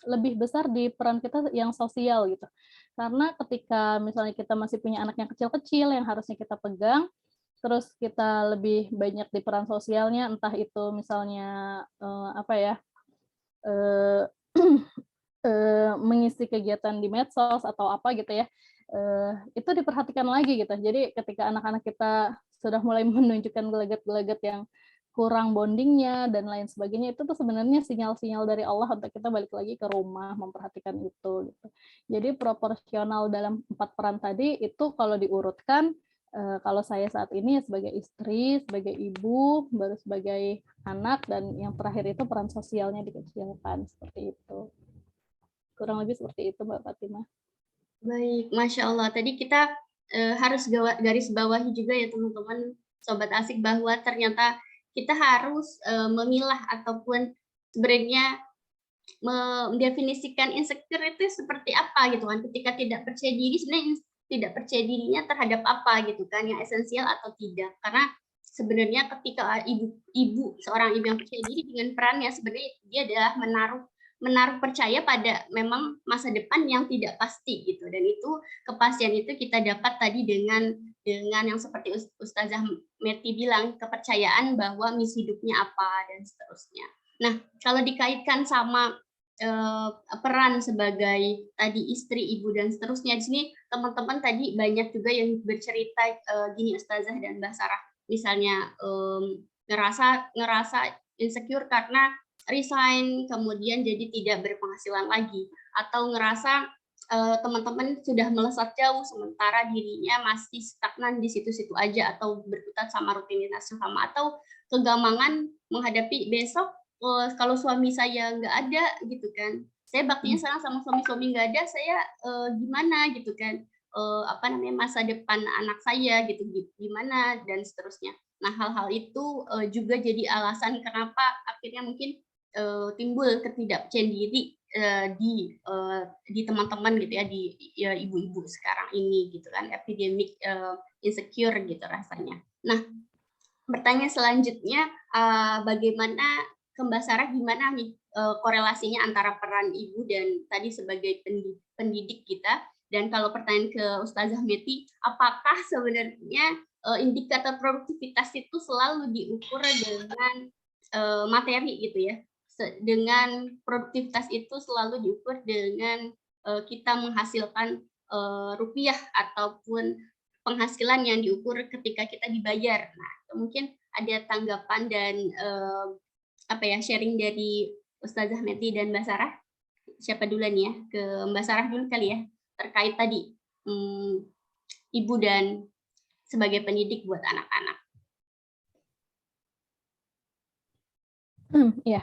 lebih besar di peran kita yang sosial gitu. Karena ketika misalnya kita masih punya anak yang kecil-kecil yang harusnya kita pegang, terus kita lebih banyak di peran sosialnya, entah itu misalnya mengisi kegiatan di medsos atau apa gitu ya, itu diperhatikan lagi gitu. Jadi ketika anak-anak kita sudah mulai menunjukkan gelagat-gelagat yang kurang bondingnya dan lain sebagainya, itu tuh sebenarnya sinyal-sinyal dari Allah untuk kita balik lagi ke rumah memperhatikan itu gitu. Jadi proporsional dalam 4 peran tadi itu kalau diurutkan, kalau saya saat ini sebagai istri, sebagai ibu, baru sebagai anak, dan yang terakhir itu peran sosialnya dikecilkan, seperti itu. Kurang lebih seperti itu Mbak Fatimah. Baik, Masya Allah. Tadi kita harus garis bawahi juga ya teman-teman, Sobat Asik, bahwa ternyata kita harus memilah ataupun sebenarnya mendefinisikan insecure itu seperti apa gitu kan. Ketika tidak percaya diri, sebenarnya tidak percaya dirinya terhadap apa gitu kan, yang esensial atau tidak. Karena sebenarnya ketika seorang ibu yang percaya diri dengan perannya, sebenarnya dia adalah menaruh percaya pada memang masa depan yang tidak pasti gitu, dan itu kepastian itu kita dapat tadi dengan yang seperti Ustazah Merti bilang, kepercayaan bahwa misi hidupnya apa dan seterusnya. Nah, kalau dikaitkan sama peran sebagai tadi istri, ibu dan seterusnya, di sini teman-teman tadi banyak juga yang bercerita gini Ustazah dan Mbak Sarah, misalnya ngerasa insecure karena resign, kemudian jadi tidak berpenghasilan lagi, atau ngerasa teman-teman sudah melesat jauh sementara dirinya masih stagnan di situ-situ aja, atau berkutat sama rutinitas sama, atau kegamangan menghadapi besok kalau suami saya nggak ada gitu kan, saya baktinya sekarang sama suami nggak ada, saya gimana gitu kan, masa depan anak saya gitu gimana dan seterusnya. Nah, hal-hal itu juga jadi alasan kenapa akhirnya mungkin timbul ketidakpercayaan diri di teman-teman gitu ya, di ibu-ibu sekarang ini gitu kan, epidemic insecure gitu rasanya. Nah, pertanyaan selanjutnya, bagaimana ke Mbak Sarah, gimana nih korelasinya antara peran ibu dan tadi sebagai pendidik kita, dan kalau pertanyaan ke Ustazah Meti, apakah sebenarnya indikator produktivitas itu selalu diukur dengan materi gitu ya, dengan produktivitas itu selalu diukur dengan kita menghasilkan rupiah ataupun penghasilan yang diukur ketika kita dibayar. Nah, mungkin ada tanggapan dan sharing dari Ustazah Meti dan Mbak Sarah. Siapa duluan ya? Ke Mbak Sarah dulu kali ya, terkait tadi ibu dan sebagai pendidik buat anak-anak. Ya,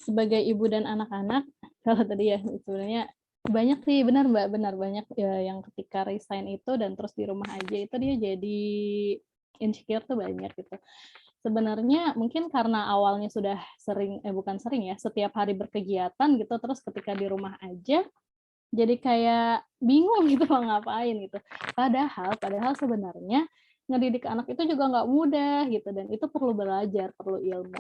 sebagai ibu dan anak-anak, kalau tadi ya sebenarnya banyak sih, benar Mbak, benar banyak ya, yang ketika resign itu dan terus di rumah aja itu dia jadi insecure tuh banyak gitu. Sebenarnya mungkin karena awalnya sudah setiap hari berkegiatan gitu, terus ketika di rumah aja jadi kayak bingung gitu mau ngapain gitu. Padahal sebenarnya ngedidik anak itu juga nggak mudah gitu, dan itu perlu belajar, perlu ilmu.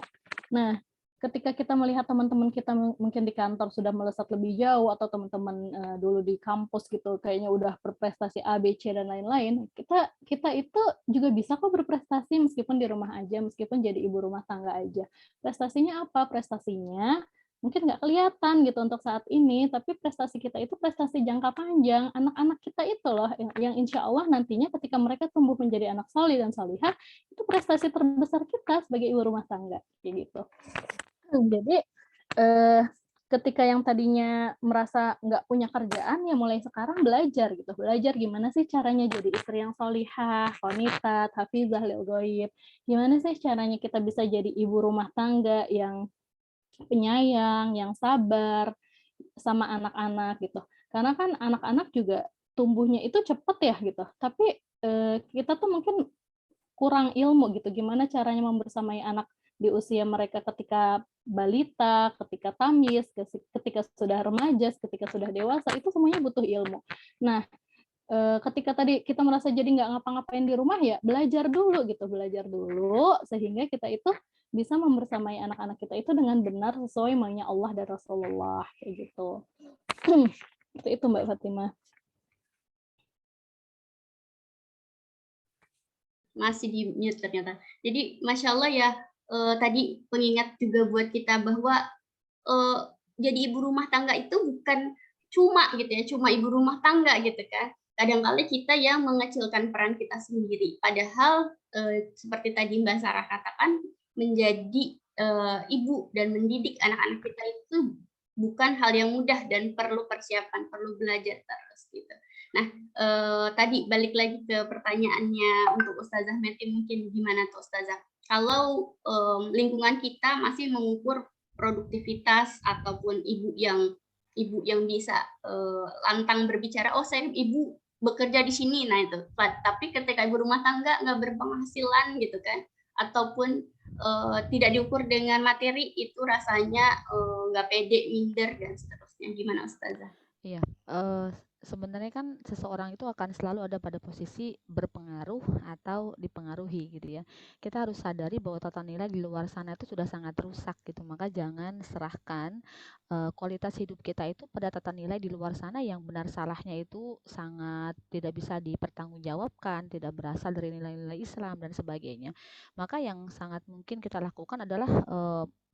Nah, ketika kita melihat teman-teman kita mungkin di kantor sudah melesat lebih jauh, atau teman-teman dulu di kampus gitu kayaknya udah berprestasi A, B, C dan lain-lain, kita itu juga bisa kok berprestasi meskipun di rumah aja, meskipun jadi ibu rumah tangga aja. Prestasinya apa? Prestasinya mungkin nggak kelihatan gitu untuk saat ini, tapi prestasi kita itu prestasi jangka panjang. Anak-anak kita itu loh yang insya Allah nantinya ketika mereka tumbuh menjadi anak solih dan solihah, itu prestasi terbesar kita sebagai ibu rumah tangga, kayak gitu. Jadi ketika yang tadinya merasa nggak punya kerjaan, ya mulai sekarang belajar gitu, belajar gimana sih caranya jadi istri yang solihah, qanitat, hafizah lil ghaib, gimana sih caranya kita bisa jadi ibu rumah tangga yang penyayang, yang sabar sama anak-anak gitu. Karena kan anak-anak juga tumbuhnya itu cepet ya gitu. Tapi kita tuh mungkin kurang ilmu gitu. Gimana caranya membersamai anak di usia mereka ketika balita, ketika tamyiz, ketika sudah remaja, ketika sudah dewasa, itu semuanya butuh ilmu. Nah, ketika tadi kita merasa jadi nggak ngapa-ngapain di rumah, ya belajar dulu gitu, belajar dulu sehingga kita itu bisa membersamai anak-anak kita itu dengan benar sesuai maunya Allah dan Rasulullah, kayak gitu. Seperti itu Mbak Fatimah. Masih di mute ternyata. Jadi Masya Allah ya, tadi pengingat juga buat kita bahwa jadi ibu rumah tangga itu bukan cuma gitu ya, cuma ibu rumah tangga gitu kan. Kadang-kala kita yang mengecilkan peran kita sendiri. Padahal seperti tadi Mbak Sarah katakan, menjadi ibu dan mendidik anak-anak kita itu bukan hal yang mudah dan perlu persiapan, perlu belajar terus gitu. Nah, tadi balik lagi ke pertanyaannya untuk Ustazah Meti, mungkin gimana tuh Ustazah? Kalau lingkungan kita masih mengukur produktivitas ataupun ibu yang bisa lantang berbicara, oh saya ibu bekerja di sini, nah itu. Tapi ketika ibu rumah tangga nggak berpenghasilan gitu kan, ataupun tidak diukur dengan materi, itu rasanya nggak pede, minder dan seterusnya. Gimana Ustazah? Iya, sebenarnya kan seseorang itu akan selalu ada pada posisi berpengaruh atau dipengaruhi gitu ya. Kita harus sadari bahwa tata nilai di luar sana itu sudah sangat rusak gitu. Maka jangan serahkan kualitas hidup kita itu pada tata nilai di luar sana yang benar salahnya itu sangat tidak bisa dipertanggungjawabkan, tidak berasal dari nilai-nilai Islam dan sebagainya. Maka yang sangat mungkin kita lakukan adalah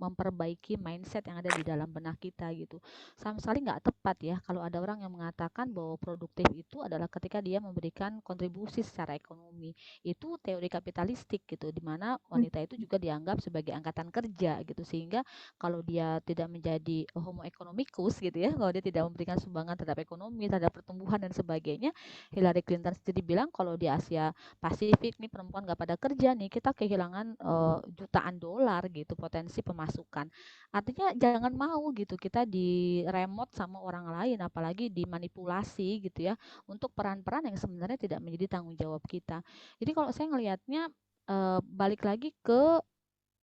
memperbaiki mindset yang ada di dalam benak kita gitu. Sama sekali nggak tepat ya kalau ada orang yang mengatakan bahwa produktif itu adalah ketika dia memberikan kontribusi secara ekonomi. Itu teori kapitalistik gitu, di mana wanita itu juga dianggap sebagai angkatan kerja gitu, sehingga kalau dia tidak menjadi homo economicus gitu ya, kalau dia tidak memberikan sumbangan terhadap ekonomi, terhadap pertumbuhan dan sebagainya, Hillary Clinton sendiri bilang kalau di Asia Pasifik nih perempuan nggak pada kerja nih, kita kehilangan jutaan dolar gitu potensi pemasukan. Artinya jangan mau gitu kita di remote sama orang lain, apalagi dimanipulasi gitu ya untuk peran-peran yang sebenarnya tidak menjadi tanggung jawab kita. Jadi kalau saya ngelihatnya balik lagi ke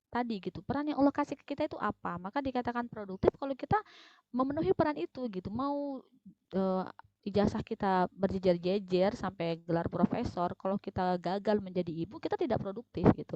tadi gitu, peran yang Allah kasih ke kita itu apa, maka dikatakan produktif kalau kita memenuhi peran itu gitu. Mau ijazah kita berjejer-jejer sampai gelar profesor, kalau kita gagal menjadi ibu, kita tidak produktif gitu.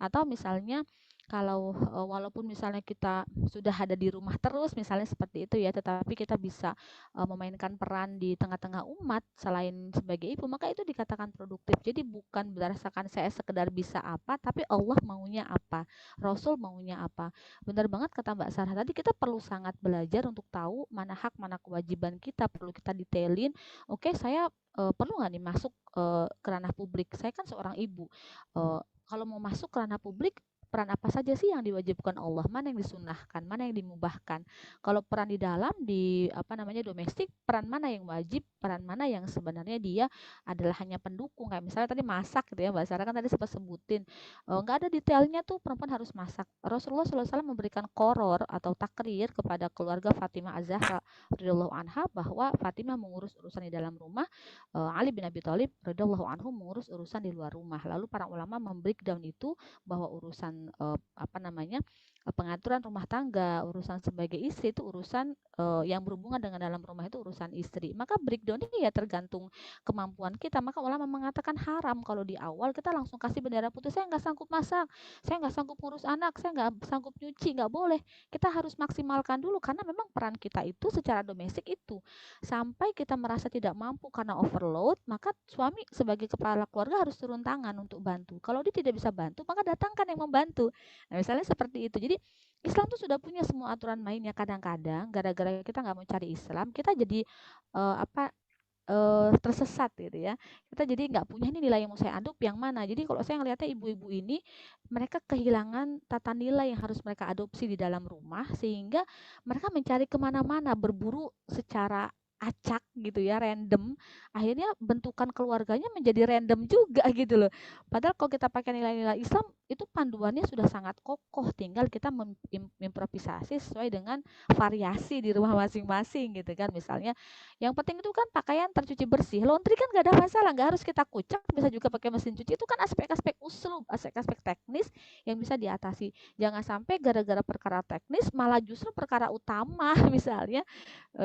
Atau misalnya kalau walaupun misalnya kita sudah ada di rumah terus misalnya seperti itu ya, tetapi kita bisa memainkan peran di tengah-tengah umat selain sebagai ibu, maka itu dikatakan produktif. Jadi bukan berdasarkan saya sekedar bisa apa, tapi Allah maunya apa, Rasul maunya apa. Benar banget kata Mbak Sarah tadi, kita perlu sangat belajar untuk tahu mana hak, mana kewajiban kita, perlu kita detailin. Oke, saya perlu nggak nih masuk ke ranah publik? Saya kan seorang ibu. Kalau mau masuk ke ranah publik, peran apa saja sih yang diwajibkan Allah, mana yang disunahkan, mana yang dimubahkan. Kalau peran di dalam di domestik, peran mana yang wajib, peran mana yang sebenarnya dia adalah hanya pendukung, kayak misalnya tadi masak gitu ya, Mbak Sarah kan tadi sempat sebutin nggak ada detailnya tuh perempuan harus masak. Rasulullah SAW memberikan koror atau takrir kepada keluarga Fatimah Az-Zahra radhiyallahu anha bahwa Fatimah mengurus urusan di dalam rumah, Ali bin Abi Thalib radhiyallahu anhu mengurus urusan di luar rumah. Lalu para ulama membreakdown itu bahwa urusan pengaturan rumah tangga, urusan sebagai istri itu urusan yang berhubungan dengan dalam rumah itu urusan istri. Maka breakdown ini ya tergantung kemampuan kita. Maka ulama mengatakan haram kalau di awal kita langsung kasih bendera putih, saya nggak sanggup masak, saya nggak sanggup ngurus anak, saya nggak sanggup nyuci, nggak boleh. Kita harus maksimalkan dulu karena memang peran kita itu secara domestik itu. Sampai kita merasa tidak mampu karena overload, maka suami sebagai kepala keluarga harus turun tangan untuk bantu. Kalau dia tidak bisa bantu, maka datangkan yang membantu. Nah, misalnya seperti itu. Jadi Islam tuh sudah punya semua aturan mainnya. Kadang-kadang gara-gara kita nggak mau cari Islam, kita jadi tersesat gitu ya. Kita jadi nggak punya ini nilai yang mau saya adop yang mana. Jadi kalau saya ngelihatnya ibu-ibu ini mereka kehilangan tata nilai yang harus mereka adopsi di dalam rumah sehingga mereka mencari kemana-mana berburu secara acak gitu ya, random. Akhirnya bentukan keluarganya menjadi random juga gitu loh. Padahal kalau kita pakai nilai-nilai Islam itu panduannya sudah sangat kokoh, tinggal kita improvisasi sesuai dengan variasi di rumah masing-masing gitu kan. Misalnya yang penting itu kan pakaian tercuci bersih. Laundry kan nggak ada masalah, nggak harus kita kucek, bisa juga pakai mesin cuci. Itu kan aspek-aspek usul, aspek-aspek teknis yang bisa diatasi. Jangan sampai gara-gara perkara teknis malah justru perkara utama misalnya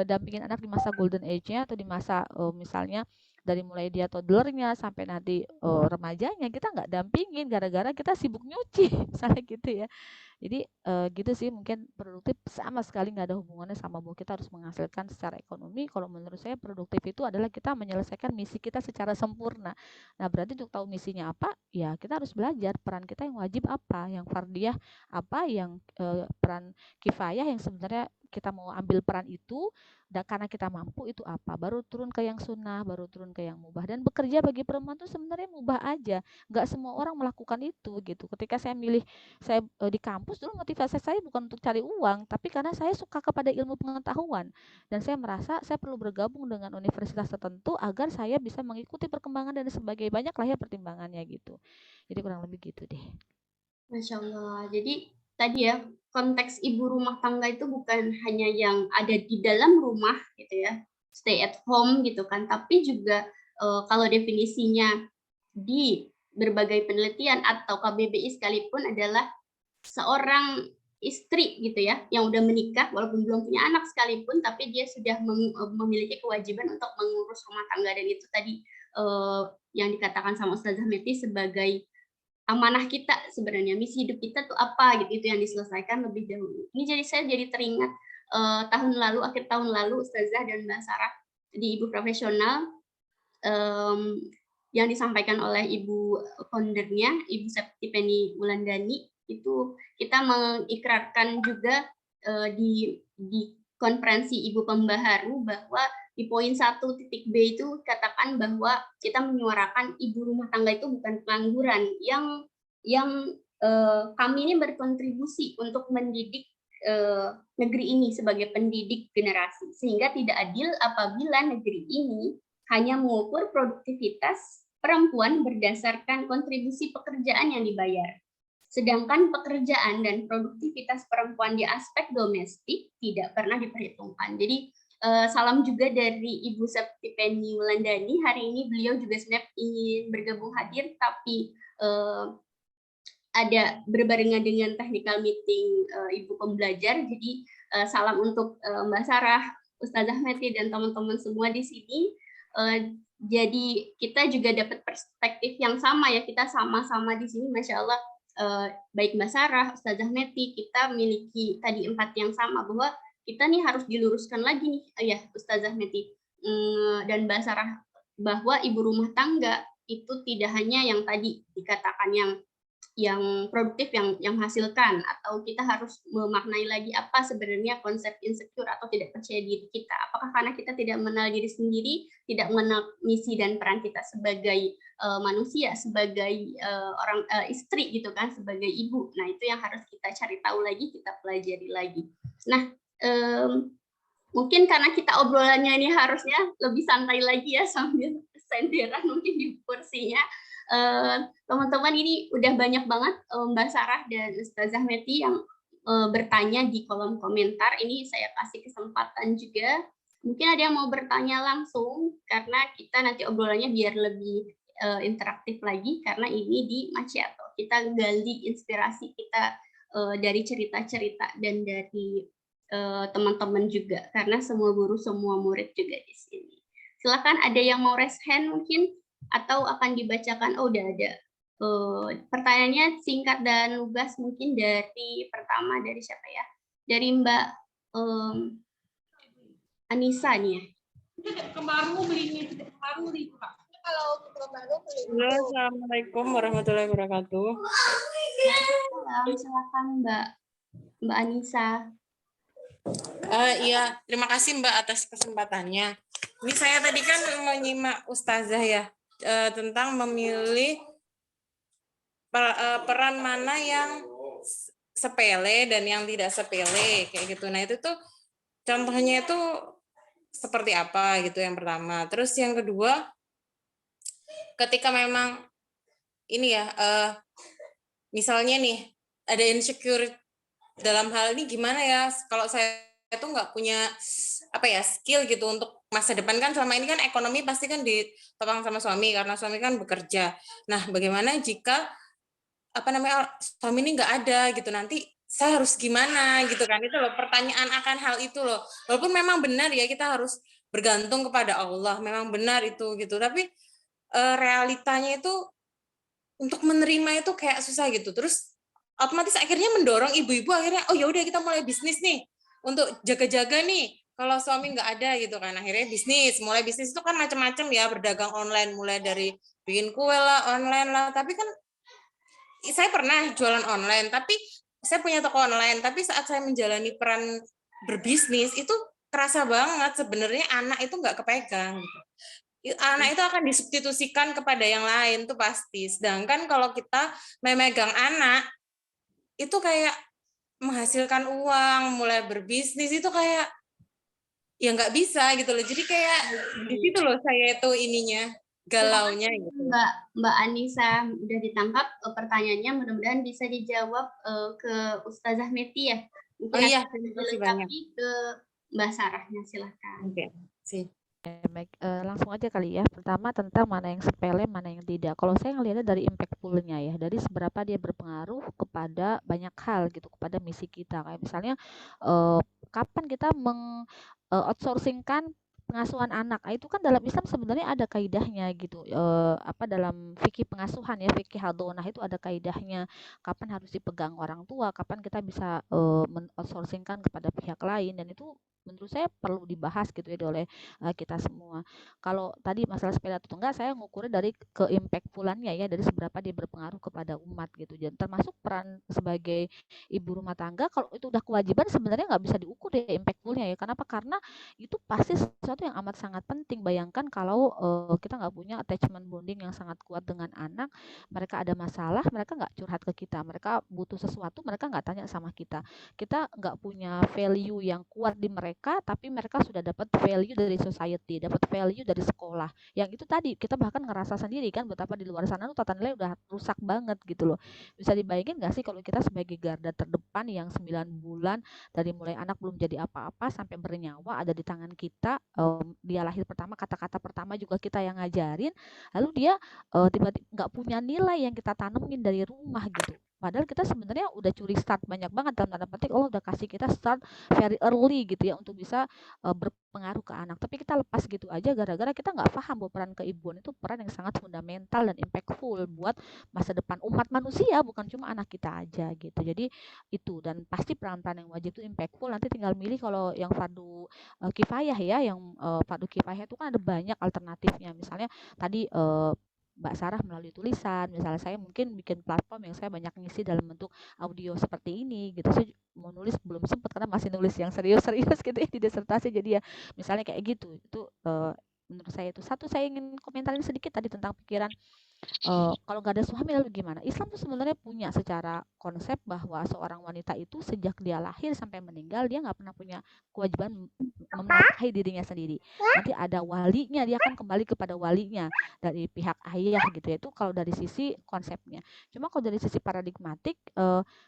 dampingin anak di masa golden age-nya atau di masa misalnya dari mulai dia toddlernya sampai nanti remajanya kita nggak dampingin gara-gara kita sibuk nyuci misalnya gitu ya. Jadi gitu sih, mungkin produktif sama sekali nggak ada hubungannya sama bahwa kita harus menghasilkan secara ekonomi. Kalau menurut saya produktif itu adalah kita menyelesaikan misi kita secara sempurna. Nah berarti untuk tahu misinya apa, ya kita harus belajar peran kita yang wajib apa, yang fardiyah apa, yang peran kifayah yang sebenarnya kita mau ambil peran itu dan karena kita mampu itu apa, baru turun ke yang sunnah, baru turun ke yang mubah. Dan bekerja bagi perempuan itu sebenarnya mubah aja, nggak semua orang melakukan itu gitu. Ketika saya milih saya di kampus dulu, motivasi saya bukan untuk cari uang, tapi karena saya suka kepada ilmu pengetahuan dan saya merasa saya perlu bergabung dengan universitas tertentu agar saya bisa mengikuti perkembangan dan sebagai banyak lah ya pertimbangannya gitu. Jadi kurang lebih gitu deh. Masya Allah. Jadi tadi ya, konteks ibu rumah tangga itu bukan hanya yang ada di dalam rumah gitu ya, stay at home gitu kan, tapi juga kalau definisinya di berbagai penelitian atau KBBI sekalipun adalah seorang istri gitu ya, yang udah menikah walaupun belum punya anak sekalipun, tapi dia sudah memiliki kewajiban untuk mengurus rumah tangga. Dan itu tadi yang dikatakan sama Ustazah Meti sebagai amanah kita sebenarnya, misi hidup kita tuh apa gitu, itu yang diselesaikan lebih dahulu. Ini saya jadi teringat akhir tahun lalu Ustazah dan Mbak Sarah di Ibu Profesional yang disampaikan oleh Ibu foundernya, Ibu Septipeni Wulandani, itu kita mengikrarkan juga di konferensi Ibu Pembaharu bahwa di poin 1.b itu katakan bahwa kita menyuarakan ibu rumah tangga itu bukan pengangguran, yang kami ini berkontribusi untuk mendidik negeri ini sebagai pendidik generasi, sehingga tidak adil apabila negeri ini hanya mengukur produktivitas perempuan berdasarkan kontribusi pekerjaan yang dibayar. Sedangkan pekerjaan dan produktivitas perempuan di aspek domestik tidak pernah diperhitungkan. Jadi salam juga dari Ibu Septipeni Wulandani. Hari ini beliau juga sebenarnya ingin bergabung hadir, tapi ada berbarengan dengan technical meeting Ibu Pembelajar. Jadi salam untuk Mbak Sarah, Ustazah Meti, dan teman-teman semua di sini. Jadi kita juga dapat perspektif yang sama ya, kita sama-sama di sini, Masya Allah. Baik Mbak Sarah, Ustazah Meti, kita memiliki tadi 4 yang sama, bahwa kita nih harus diluruskan lagi nih ya Ustazah Meti dan Mbak Sarah, bahwa ibu rumah tangga itu tidak hanya yang tadi dikatakan yang produktif, yang menghasilkan, atau kita harus memaknai lagi apa sebenarnya konsep insecure atau tidak percaya diri kita. Apakah karena kita tidak mengenal diri sendiri, tidak mengenal misi dan peran kita sebagai manusia, sebagai orang istri gitu kan, sebagai ibu. Nah itu yang harus kita cari tahu lagi, kita pelajari lagi. Nah mungkin karena kita obrolannya ini harusnya lebih santai lagi ya, sambil senderan mungkin di kursinya. Teman-teman, ini udah banyak banget Mbak Sarah dan Ustazah Meti yang bertanya di kolom komentar. Ini saya kasih kesempatan juga. Mungkin ada yang mau bertanya langsung, karena kita nanti obrolannya biar lebih interaktif lagi, karena ini di Macchiato. Kita gali inspirasi, kita dari cerita-cerita dan dari teman-teman juga, karena semua guru, semua murid juga di sini. Silakan, ada yang mau raise hand mungkin, atau akan dibacakan? Oh, udah ada. Pertanyaannya singkat dan lugas, mungkin dari pertama dari siapa ya? Dari Mbak Anissa nih ya. Assalamualaikum warahmatullahi wabarakatuh. Silakan Mbak Anissa. Iya, terima kasih Mbak atas kesempatannya. Ini saya tadi kan menyimak Ustazah ya tentang memilih peran mana yang sepele dan yang tidak sepele kayak gitu. Nah itu tuh contohnya itu seperti apa gitu yang pertama. Terus yang kedua, ketika memang ini ya misalnya nih ada insecure dalam hal ini gimana ya, kalau saya itu nggak punya skill gitu untuk masa depan, kan selama ini kan ekonomi pasti kan ditopang sama suami karena suami kan bekerja. Nah bagaimana jika suami ini nggak ada gitu, nanti saya harus gimana gitu kan, itu loh pertanyaan akan hal itu loh. Walaupun memang benar ya kita harus bergantung kepada Allah, memang benar itu gitu, tapi realitanya itu untuk menerima itu kayak susah gitu. Terus otomatis akhirnya mendorong ibu-ibu akhirnya, oh ya udah kita mulai bisnis nih untuk jaga-jaga nih kalau suami nggak ada gitu kan. Akhirnya mulai bisnis itu kan macam-macam ya, berdagang online, mulai dari bikin kue lah, online lah. Tapi kan saya pernah jualan online, tapi saya punya toko online, tapi saat saya menjalani peran berbisnis itu terasa banget sebenarnya anak itu nggak kepegang gitu. Anak itu akan disubstitusikan kepada yang lain tuh pasti. Sedangkan kalau kita memegang anak itu kayak menghasilkan uang, mulai berbisnis itu kayak ya nggak bisa gitu loh. Jadi kayak di situ loh saya itu ininya galaunya gitu. Mbak Anissa udah ditangkap pertanyaannya, mudah-mudahan bisa dijawab ke Ustazah Meti ya. Mungkin terima kasih banyak. Ke Mbak Sarahnya, silahkan. Oke, sih. Baik, langsung aja kali ya. Pertama tentang mana yang sepele, mana yang tidak. Kalau saya ngelihatnya dari impactful-nya ya, dari seberapa dia berpengaruh kepada banyak hal gitu, kepada misi kita. Kayak misalnya kapan kita outsourcingkan pengasuhan anak. Itu kan dalam Islam sebenarnya ada kaidahnya gitu. Dalam fikih pengasuhan ya, fikih hadonah itu ada kaidahnya. Kapan harus dipegang orang tua, kapan kita bisa outsourcingkan kepada pihak lain, dan itu menurut saya perlu dibahas gitu ya oleh kita semua. Kalau tadi masalah sepele atau enggak, saya ngukurnya dari ke-impactfulannya ya, dari seberapa dia berpengaruh kepada umat gitu. Dan termasuk peran sebagai ibu rumah tangga, kalau itu udah kewajiban sebenarnya nggak bisa diukur ya impactfulnya ya. Kenapa? Karena itu pasti sesuatu yang amat sangat penting. Bayangkan kalau kita nggak punya attachment bonding yang sangat kuat dengan anak, mereka ada masalah, mereka nggak curhat ke kita, mereka butuh sesuatu, mereka nggak tanya sama kita nggak punya value yang kuat di mereka, tapi mereka sudah dapat value dari society, dapat value dari sekolah. Yang itu tadi kita bahkan ngerasa sendiri kan betapa di luar sana tuh tata nilai udah rusak banget gitu loh. Bisa dibayangin nggak sih kalau kita sebagai garda terdepan yang 9 bulan dari mulai anak belum jadi apa-apa sampai bernyawa ada di tangan kita, dia lahir pertama, kata-kata pertama juga kita yang ngajarin, lalu dia tiba-tiba nggak punya nilai yang kita tanemin dari rumah gitu. Padahal kita sebenarnya udah curi start banyak banget, dalam tanda petik Allah udah kasih kita start very early gitu ya untuk bisa berpengaruh ke anak. Tapi kita lepas gitu aja gara-gara kita nggak paham bahwa peran keibuan itu peran yang sangat fundamental dan impactful buat masa depan umat manusia, bukan cuma anak kita aja gitu. Jadi itu, dan pasti peran-peran yang wajib itu impactful. Nanti tinggal milih kalau yang fardu kifayah ya, yang fardu kifayah itu kan ada banyak alternatifnya. Misalnya tadi Mbak Sarah melalui tulisan, misalnya saya mungkin bikin platform yang saya banyak ngisi dalam bentuk audio seperti ini gitu. Saya mau nulis belum sempat karena masih nulis yang serius-serius gitu ya di disertasi, jadi ya misalnya kayak gitu. Itu menurut saya itu. Satu, saya ingin komentarin sedikit tadi tentang pikiran kalau nggak ada suami lalu gimana. Islam tuh sebenarnya punya secara konsep bahwa seorang wanita itu sejak dia lahir sampai meninggal dia nggak pernah punya kewajiban menafkahi dirinya sendiri. Nanti ada walinya, dia akan kembali kepada walinya dari pihak ayah gitu ya. Itu kalau dari sisi konsepnya. Cuma kalau dari sisi paradigmatik,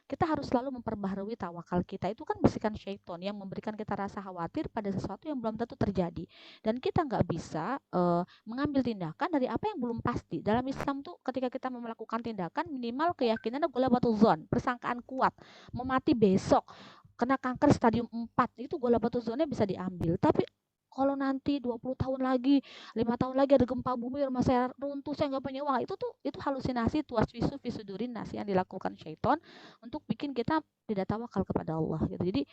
kita harus selalu memperbaharui tawakal kita. Itu kan bisikan syaiton yang memberikan kita rasa khawatir pada sesuatu yang belum tentu terjadi. Dan kita nggak bisa mengambil tindakan dari apa yang belum pasti. Dalam Islam Islam tuh ketika kita mau melakukan tindakan minimal keyakinan ghalabatuzon, persangkaan kuat, mau mati besok, kena kanker stadium 4 itu ghalabatuzonnya bisa diambil. Tapi kalau nanti 20 tahun lagi, 5 tahun lagi ada gempa bumi, rumah saya runtuh, saya nggak punya uang, itu halusinasi, tuaswisu fisudurin nasi yang dilakukan syaitan untuk bikin kita tidak tawakal kepada Allah gitu. Jadi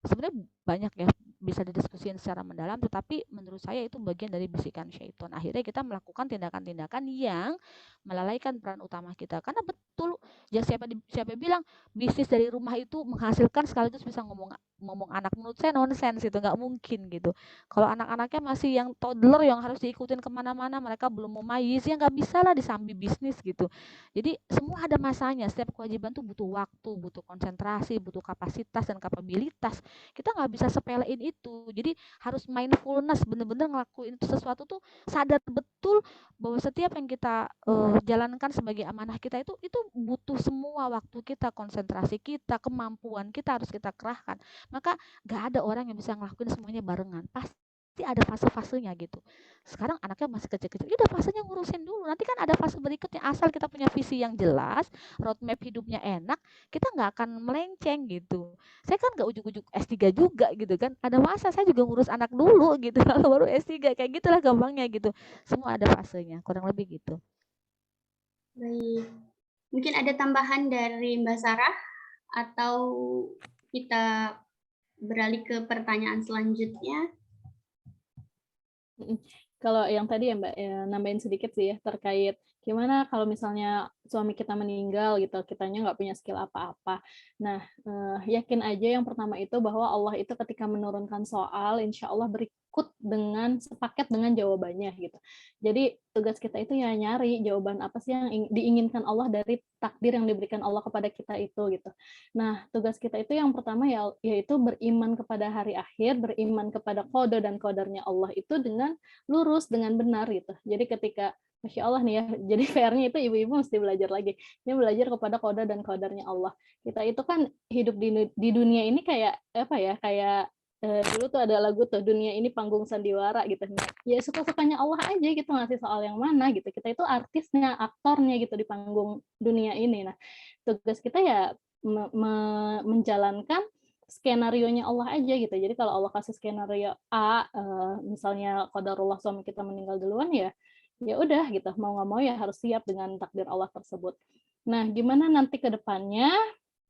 sebenarnya banyak ya bisa didiskusikan secara mendalam, tetapi menurut saya itu bagian dari bisikan syaitan. Akhirnya kita melakukan tindakan-tindakan yang melalaikan peran utama kita. Karena betul, ya siapa bilang bisnis dari rumah itu menghasilkan sekaligus bisa ngomong anak, menurut saya nonsens itu, nggak mungkin gitu. Kalau anak-anaknya masih yang toddler yang harus diikutin kemana-mana, mereka belum memayis, ya nggak bisa lah disambi bisnis gitu. Jadi semua ada masanya, setiap kewajiban tuh butuh waktu, butuh konsentrasi, butuh kapasitas dan kapabilitas. Kita nggak bisa sepelein itu. Jadi harus mindfulness, bener-bener ngelakuin itu sesuatu tuh sadar betul bahwa setiap yang kita jalankan sebagai amanah kita itu butuh semua waktu kita, konsentrasi kita, kemampuan kita harus kita kerahkan. Maka gak ada orang yang bisa ngelakuin semuanya barengan. Pasti ada fase-fasenya gitu. Sekarang anaknya masih kecil-kecil, udah fasenya ngurusin dulu. Nanti kan ada fase berikutnya, asal kita punya visi yang jelas, roadmap hidupnya enak, kita nggak akan melenceng gitu. Saya kan nggak ujuk-ujuk S3 juga gitu kan. Ada masa saya juga ngurus anak dulu gitu, lalu baru S3, kayak gitulah gampangnya gitu. Semua ada fasenya, kurang lebih gitu. Baik. Mungkin ada tambahan dari Mbak Sarah atau kita beralih ke pertanyaan selanjutnya. Kalau yang tadi ya Mbak, ya, nambahin sedikit sih ya terkait gimana kalau misalnya suami kita meninggal gitu, kitanya nggak punya skill apa-apa. Nah, yakin aja yang pertama itu bahwa Allah itu ketika menurunkan soal, insya Allah berikut dengan sepaket dengan jawabannya gitu. Jadi tugas kita itu ya nyari jawaban apa sih yang diinginkan Allah dari takdir yang diberikan Allah kepada kita itu gitu. Nah, tugas kita itu yang pertama ya yaitu beriman kepada hari akhir, beriman kepada qada dan qadarnya Allah itu dengan lurus, dengan benar gitu. Jadi ketika Masya Allah nih ya, jadi PR-nya itu ibu-ibu mesti belajar lagi. Ini belajar kepada qada dan qadarnya Allah. Kita itu kan hidup di dunia ini kayak apa ya, kayak dulu tuh ada lagu tuh, dunia ini panggung sandiwara gitu. Ya suka-sukanya Allah aja gitu, ngasih soal yang mana gitu. Kita itu artisnya, aktornya gitu di panggung dunia ini. Nah, tugas kita ya menjalankan skenario-nya Allah aja gitu. Jadi kalau Allah kasih skenario A, misalnya qadarullah suami kita meninggal duluan ya udah gitu, mau nggak mau ya harus siap dengan takdir Allah tersebut. Nah, gimana nanti ke depannya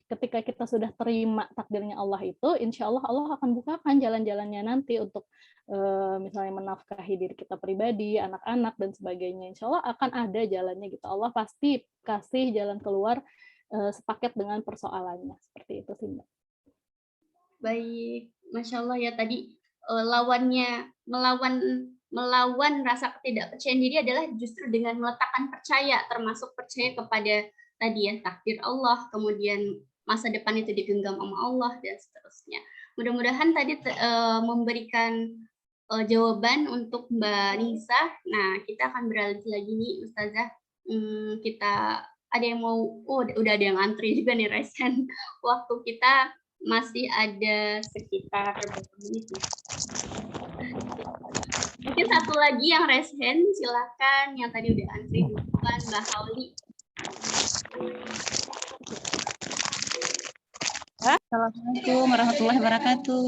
ketika kita sudah terima takdirnya Allah itu, insya Allah Allah akan bukakan jalan-jalannya nanti untuk misalnya menafkahi diri kita pribadi, anak-anak dan sebagainya. Insya Allah akan ada jalannya gitu. Allah pasti kasih jalan keluar sepaket dengan persoalannya. Seperti itu sih Mbak. Baik, Masya Allah ya tadi melawan rasa ketidakpercayaan diri adalah justru dengan meletakkan percaya, termasuk percaya kepada tadi ya takdir Allah, kemudian masa depan itu digenggam sama Allah dan seterusnya. Mudah-mudahan tadi memberikan jawaban untuk Mbak Nisa. Nah, kita akan beralih lagi nih Ustazah. Kita ada yang mau, udah ada yang antri juga nih Resen. Waktu kita masih ada sekitar berapa menit nih? Mungkin satu lagi yang raise hand, silakan. Yang tadi udah antri duluan, Mbak Hauli. Assalamualaikum warahmatullahi wabarakatuh.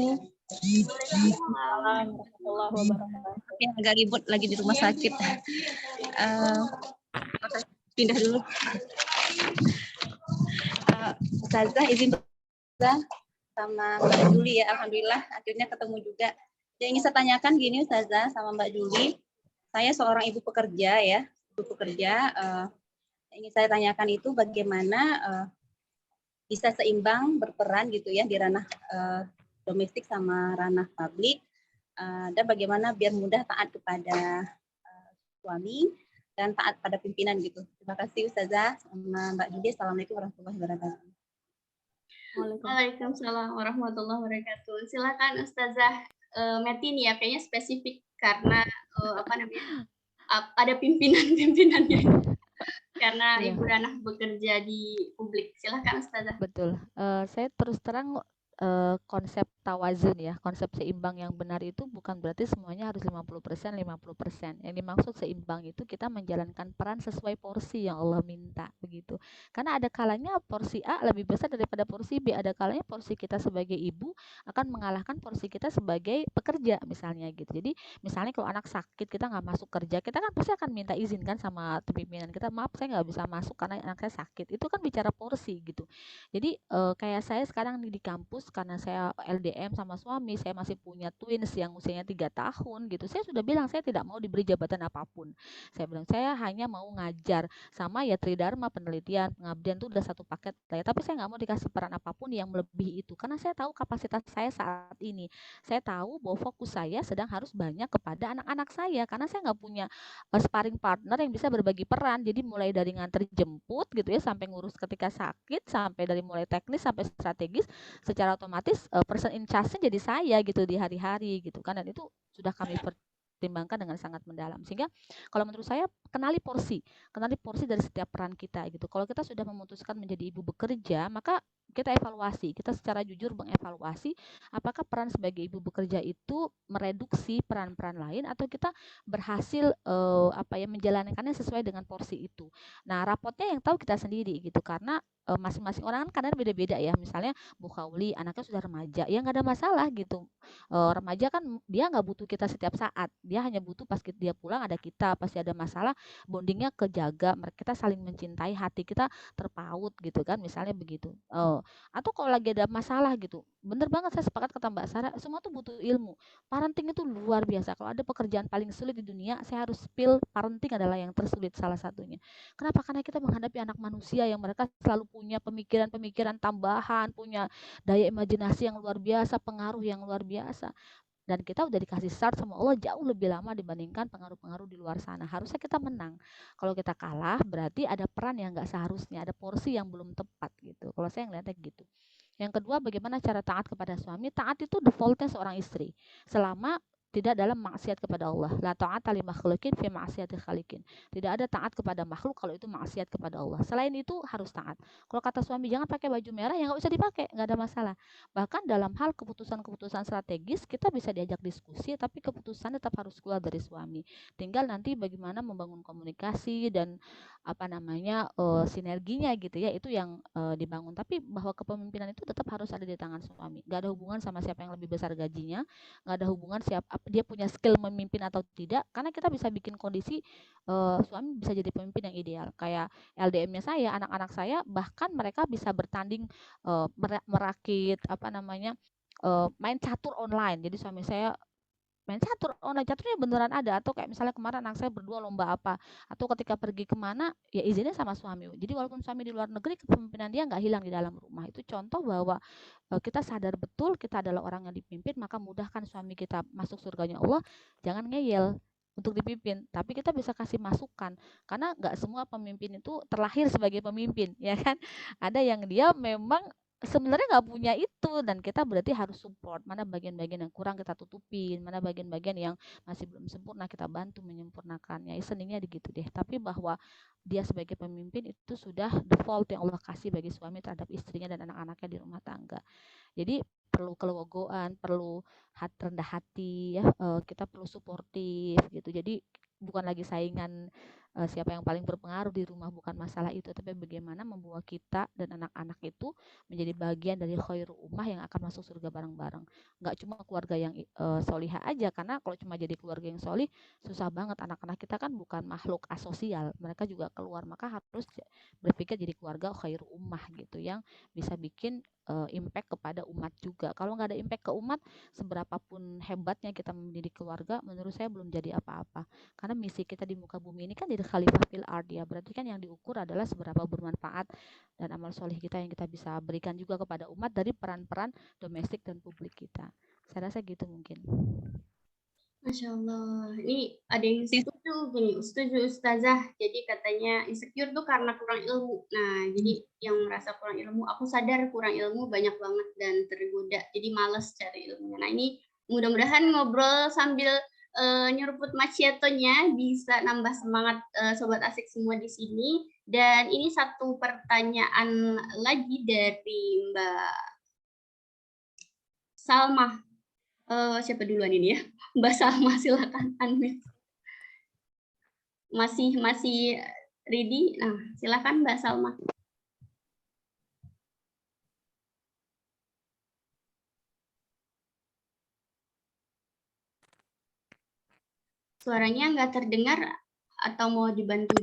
Waalaikumsalam warahmatullahi wabarakatuh. Oke, agak ribut lagi di rumah sakit. Pindah dulu. Ustazah izin sama Mbak Juli ya, alhamdulillah akhirnya ketemu juga. Yang ingin saya tanyakan gini Ustazah sama Mbak Juli, saya seorang ibu pekerja ya, yang ingin saya tanyakan itu bagaimana bisa seimbang berperan gitu ya di ranah domestik sama ranah publik, dan bagaimana biar mudah taat kepada suami dan taat pada pimpinan gitu. Terima kasih Ustazah sama Mbak Juli. Assalamualaikum warahmatullahi wabarakatuh. Waalaikumsalam warahmatullahi wabarakatuh. Silakan Ustazah Metin ya, kayaknya spesifik karena ada pimpinan-pimpinannya. Karena Ibu Ranah bekerja di publik. Silakan Ustazah. Betul. Saya terus terang konsep tawazun ya, konsep seimbang yang benar itu bukan berarti semuanya harus 50%, 50%. Yang dimaksud seimbang itu kita menjalankan peran sesuai porsi yang Allah minta, begitu. Karena ada kalanya porsi A lebih besar daripada porsi B, ada kalanya porsi kita sebagai ibu akan mengalahkan porsi kita sebagai pekerja misalnya gitu. Jadi misalnya kalau anak sakit kita nggak masuk kerja, kita kan pasti akan minta izin kan sama pimpinan kita, maaf saya nggak bisa masuk karena anak saya sakit. Itu kan bicara porsi gitu. Jadi kayak saya sekarang nih di kampus karena saya LDM sama suami, saya masih punya twins yang usianya 3 tahun gitu. Saya sudah bilang saya tidak mau diberi jabatan apapun. Saya bilang saya hanya mau ngajar sama ya tridharma, penelitian, pengabdian itu udah satu paket lah ya. Tapi saya nggak mau dikasih peran apapun yang melebihi itu karena saya tahu kapasitas saya saat ini. Saya tahu bahwa fokus saya sedang harus banyak kepada anak-anak saya karena saya nggak punya sparring partner yang bisa berbagi peran. Jadi mulai dari nganter jemput gitu ya sampai ngurus ketika sakit, sampai dari mulai teknis sampai strategis, secara otomatis person in charge-nya jadi saya gitu di hari-hari gitu kan, dan itu sudah kami pertimbangkan dengan sangat mendalam. Sehingga kalau menurut saya kenali porsi dari setiap peran kita gitu. Kalau kita sudah memutuskan menjadi ibu bekerja, maka kita evaluasi, kita secara jujur mengevaluasi apakah peran sebagai ibu bekerja itu mereduksi peran-peran lain atau kita berhasil menjalankannya sesuai dengan porsi itu. Nah, rapotnya yang tahu kita sendiri gitu karena masing-masing orang kan kadang beda-beda ya. Misalnya Bu Kauli anaknya sudah remaja, ya nggak ada masalah gitu. Remaja kan dia nggak butuh kita setiap saat, dia hanya butuh pas dia pulang ada kita, pasti ada masalah bondingnya kejaga, kita saling mencintai, hati kita terpaut gitu kan, misalnya begitu. Atau kalau lagi ada masalah gitu, bener banget saya sepakat kata Mbak Sarah, semua tuh butuh ilmu. Parenting itu luar biasa. Kalau ada pekerjaan paling sulit di dunia, saya harus spill parenting adalah yang tersulit salah satunya. Kenapa? Karena kita menghadapi anak manusia yang mereka selalu punya pemikiran-pemikiran tambahan, punya daya imajinasi yang luar biasa, pengaruh yang luar biasa. Dan kita udah dikasih start sama Allah jauh lebih lama dibandingkan pengaruh-pengaruh di luar sana. Harusnya kita menang. Kalau kita kalah berarti ada peran yang nggak seharusnya, ada porsi yang belum tepat gitu. Kalau saya ngeliatnya gitu. Yang kedua, bagaimana cara taat kepada suami? Taat itu defaultnya seorang istri. Selama tidak dalam maksiat kepada Allah. La ta'ata li makhluqin fi ma'siyati khaliqin. Tidak ada taat kepada makhluk kalau itu maksiat kepada Allah. Selain itu harus taat. Kalau kata suami jangan pakai baju merah, ya nggak usah dipakai, nggak ada masalah. Bahkan dalam hal keputusan-keputusan strategis kita bisa diajak diskusi, tapi keputusan tetap harus keluar dari suami. Tinggal nanti bagaimana membangun komunikasi dan sinerginya gitu ya, itu yang dibangun. Tapi bahwa kepemimpinan itu tetap harus ada di tangan suami. Nggak ada hubungan sama siapa yang lebih besar gajinya, nggak ada hubungan dia punya skill memimpin atau tidak, karena kita bisa bikin kondisi suami bisa jadi pemimpin yang ideal. Kayak LDM-nya saya, anak-anak saya bahkan mereka bisa bertanding merakit main catur online. Jadi suami saya main catur online, caturnya beneran ada. Atau kayak misalnya kemarin anak saya berdua lomba apa, atau ketika pergi kemana ya izinnya sama suami. Jadi walaupun suami di luar negeri, kepemimpinan dia nggak hilang di dalam rumah. Itu contoh bahwa kita sadar betul kita adalah orang yang dipimpin, maka mudahkan suami kita masuk surganya Allah. Jangan ngeyel untuk dipimpin, tapi kita bisa kasih masukan, karena nggak semua pemimpin itu terlahir sebagai pemimpin ya kan. Ada yang dia memang sebenarnya nggak punya itu, dan kita berarti harus support mana bagian-bagian yang kurang kita tutupin, mana bagian-bagian yang masih belum sempurna kita bantu menyempurnakannya. Seningnya begitu deh. Tapi bahwa dia sebagai pemimpin itu sudah default yang Allah kasih bagi suami terhadap istrinya dan anak-anaknya di rumah tangga. Jadi perlu kelegoan, perlu rendah hati ya, kita perlu suportif gitu. Jadi bukan lagi saingan siapa yang paling berpengaruh di rumah, bukan masalah itu, tapi bagaimana membawa kita dan anak-anak itu menjadi bagian dari khairu ummah yang akan masuk surga bareng-bareng. Nggak cuma keluarga yang solihah aja, karena kalau cuma jadi keluarga yang solih susah banget. Anak-anak kita kan bukan makhluk asosial, mereka juga keluar, maka harus berpikir jadi keluarga khairu ummah gitu, yang bisa bikin impact kepada umat juga. Kalau nggak ada impact ke umat, seberapapun hebatnya kita mendidik keluarga, menurut saya belum jadi apa-apa. Karena misi kita di muka bumi ini kan jadi khalifah fil ard ya. Berarti kan yang diukur adalah seberapa bermanfaat dan amal soleh kita yang kita bisa berikan juga kepada umat dari peran-peran domestik dan publik kita. Saya rasa gitu mungkin. Masya Allah, ini ada yang setuju Ustazah. Jadi katanya insecure tuh karena kurang ilmu. Nah, jadi yang merasa kurang ilmu, aku sadar kurang ilmu banyak banget dan tergoda. Jadi males cari ilmunya. Nah, ini mudah-mudahan ngobrol sambil nyeruput macchiato-nya bisa nambah semangat sobat asik semua di sini. Dan ini satu pertanyaan lagi dari Mbak Salma. Siapa duluan ini ya? Mbak Salma, silakan unmute. Masih ready? Nah, silakan Mbak Salma. Suaranya nggak terdengar atau mau dibantu?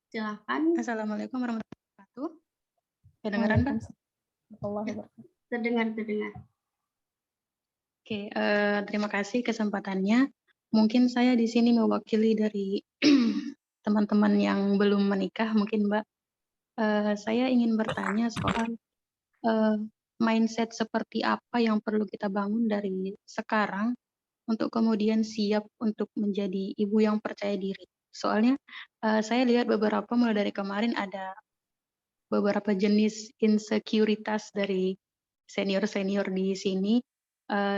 Silakan. Assalamualaikum warahmatullahi wabarakatuh. Kedengaran, Mbak? Terdengar. Oke, terima kasih kesempatannya. Mungkin saya di sini mewakili dari teman-teman yang belum menikah, mungkin Mbak. Saya ingin bertanya soal mindset seperti apa yang perlu kita bangun dari sekarang untuk kemudian siap untuk menjadi ibu yang percaya diri. Soalnya saya lihat mulai dari kemarin ada beberapa jenis insekuritas dari senior-senior di sini.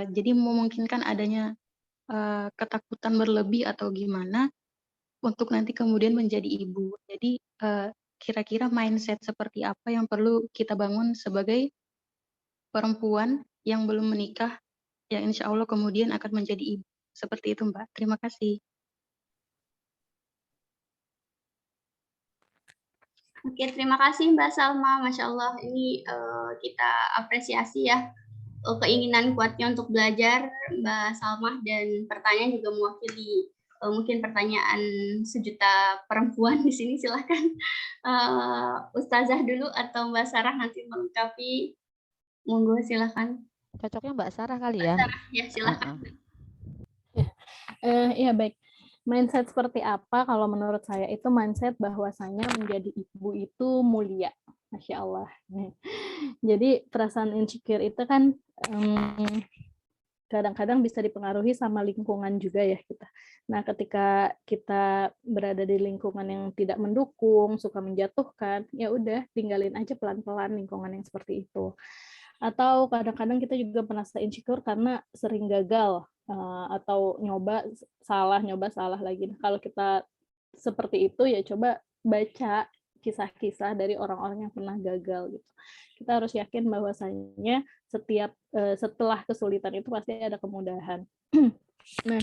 Jadi memungkinkan adanya ketakutan berlebih atau gimana untuk nanti kemudian menjadi ibu. Jadi kira-kira mindset seperti apa yang perlu kita bangun sebagai perempuan yang belum menikah, yang insya Allah kemudian akan menjadi ibu. Seperti itu, Mbak. Terima kasih. Oke, terima kasih Mbak Salma. Masya Allah, ini kita apresiasi ya keinginan kuatnya untuk belajar Mbak Salma, dan pertanyaan juga mewakili mungkin pertanyaan sejuta perempuan di sini. Silahkan Ustazah dulu atau Mbak Sarah nanti melengkapi. Monggo silahkan. Cocoknya Mbak Sarah kali ya. Mbak Sarah, ya silahkan. Iya baik. Mindset seperti apa? Kalau menurut saya itu mindset bahwasanya menjadi ibu itu mulia, Masya Allah. Jadi perasaan insecure itu kan kadang-kadang bisa dipengaruhi sama lingkungan juga ya kita. Nah, ketika kita berada di lingkungan yang tidak mendukung, suka menjatuhkan, ya udah tinggalin aja pelan-pelan lingkungan yang seperti itu. Atau kadang-kadang kita juga merasa insecure karena sering gagal atau nyoba salah lagi. Nah, kalau kita seperti itu ya coba baca kisah-kisah dari orang-orang yang pernah gagal gitu. Kita harus yakin bahwasanya setelah kesulitan itu pasti ada kemudahan. Nah,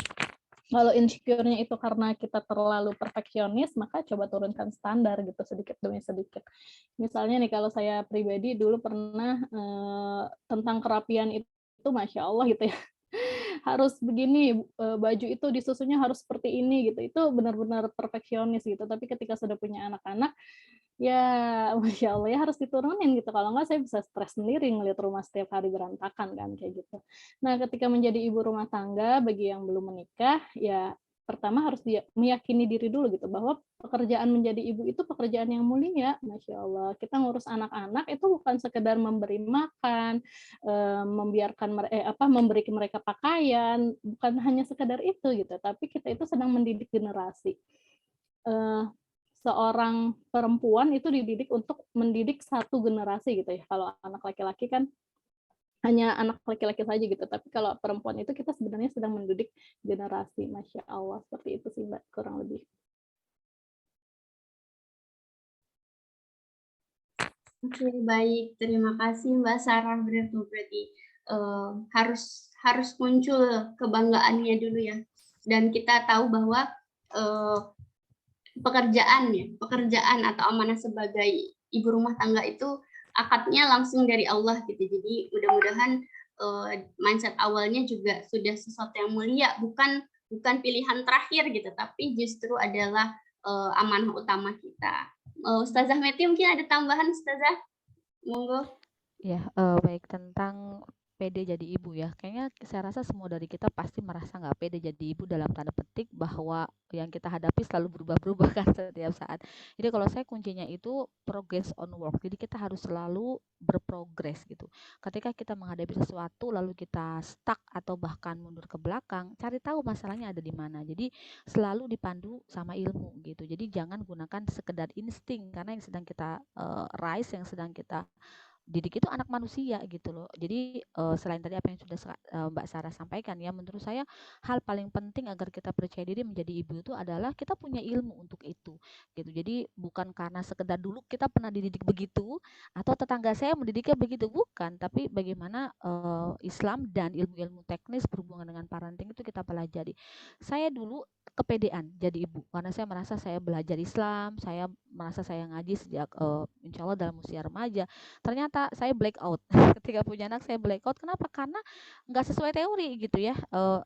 kalau insecure-nya itu karena kita terlalu perfeksionis, maka coba turunkan standar gitu sedikit demi sedikit. Misalnya nih kalau saya pribadi dulu pernah tentang kerapian itu Masya Allah gitu ya. Harus begini, baju itu disusunnya harus seperti ini gitu. Itu benar-benar perfeksionis gitu. Tapi ketika sudah punya anak-anak, ya Masya Allah ya harus diturunin gitu. Kalau enggak saya bisa stres sendiri ngelihat rumah setiap hari berantakan kan kayak gitu. Nah, ketika menjadi ibu rumah tangga bagi yang belum menikah, ya pertama harus dia meyakini diri dulu gitu bahwa pekerjaan menjadi ibu itu pekerjaan yang mulia, Masya Allah. Kita ngurus anak-anak itu bukan sekedar memberi makan, memberi mereka pakaian, bukan hanya sekedar itu gitu, tapi kita itu sedang mendidik generasi. Seorang perempuan itu dididik untuk mendidik satu generasi gitu ya. Kalau anak laki-laki kan hanya anak laki-laki saja gitu, tapi kalau perempuan itu kita sebenarnya sedang mendidik generasi. Masya Allah, seperti itu sih Mbak, kurang lebih. Oke, baik, terima kasih Mbak Sarah. Berarti harus muncul kebanggaannya dulu ya, dan kita tahu bahwa pekerjaan atau amanah sebagai ibu rumah tangga itu akadnya langsung dari Allah gitu. Jadi mudah-mudahan mindset awalnya juga sudah sesuatu yang mulia, bukan pilihan terakhir gitu, tapi justru adalah amanah utama kita. Ustazah Meti mungkin ada tambahan, Ustazah? Monggo. Ya, baik tentang pede jadi ibu ya. Kayaknya saya rasa semua dari kita pasti merasa nggak pede jadi ibu dalam tanda petik bahwa yang kita hadapi selalu berubah-berubah kan setiap saat. Jadi kalau saya kuncinya itu progress on work. Jadi kita harus selalu berprogres gitu. Ketika kita menghadapi sesuatu lalu kita stuck atau bahkan mundur ke belakang, cari tahu masalahnya ada di mana. Jadi selalu dipandu sama ilmu gitu. Jadi jangan gunakan sekedar insting karena yang sedang kita rise, yang sedang kita didik itu anak manusia gitu loh. Jadi selain tadi apa yang sudah Mbak Sarah sampaikan ya, menurut saya hal paling penting agar kita percaya diri menjadi ibu itu adalah kita punya ilmu untuk itu gitu. Jadi bukan karena sekedar dulu kita pernah dididik begitu atau tetangga saya mendidiknya begitu, bukan, tapi bagaimana Islam dan ilmu-ilmu teknis berhubungan dengan parenting itu kita pelajari. Saya dulu kepedean jadi ibu karena saya merasa saya belajar Islam, saya merasa saya ngaji sejak insya Allah dalam usia remaja. Ternyata saya black out ketika punya anak, saya black out. Kenapa? Karena nggak sesuai teori gitu ya.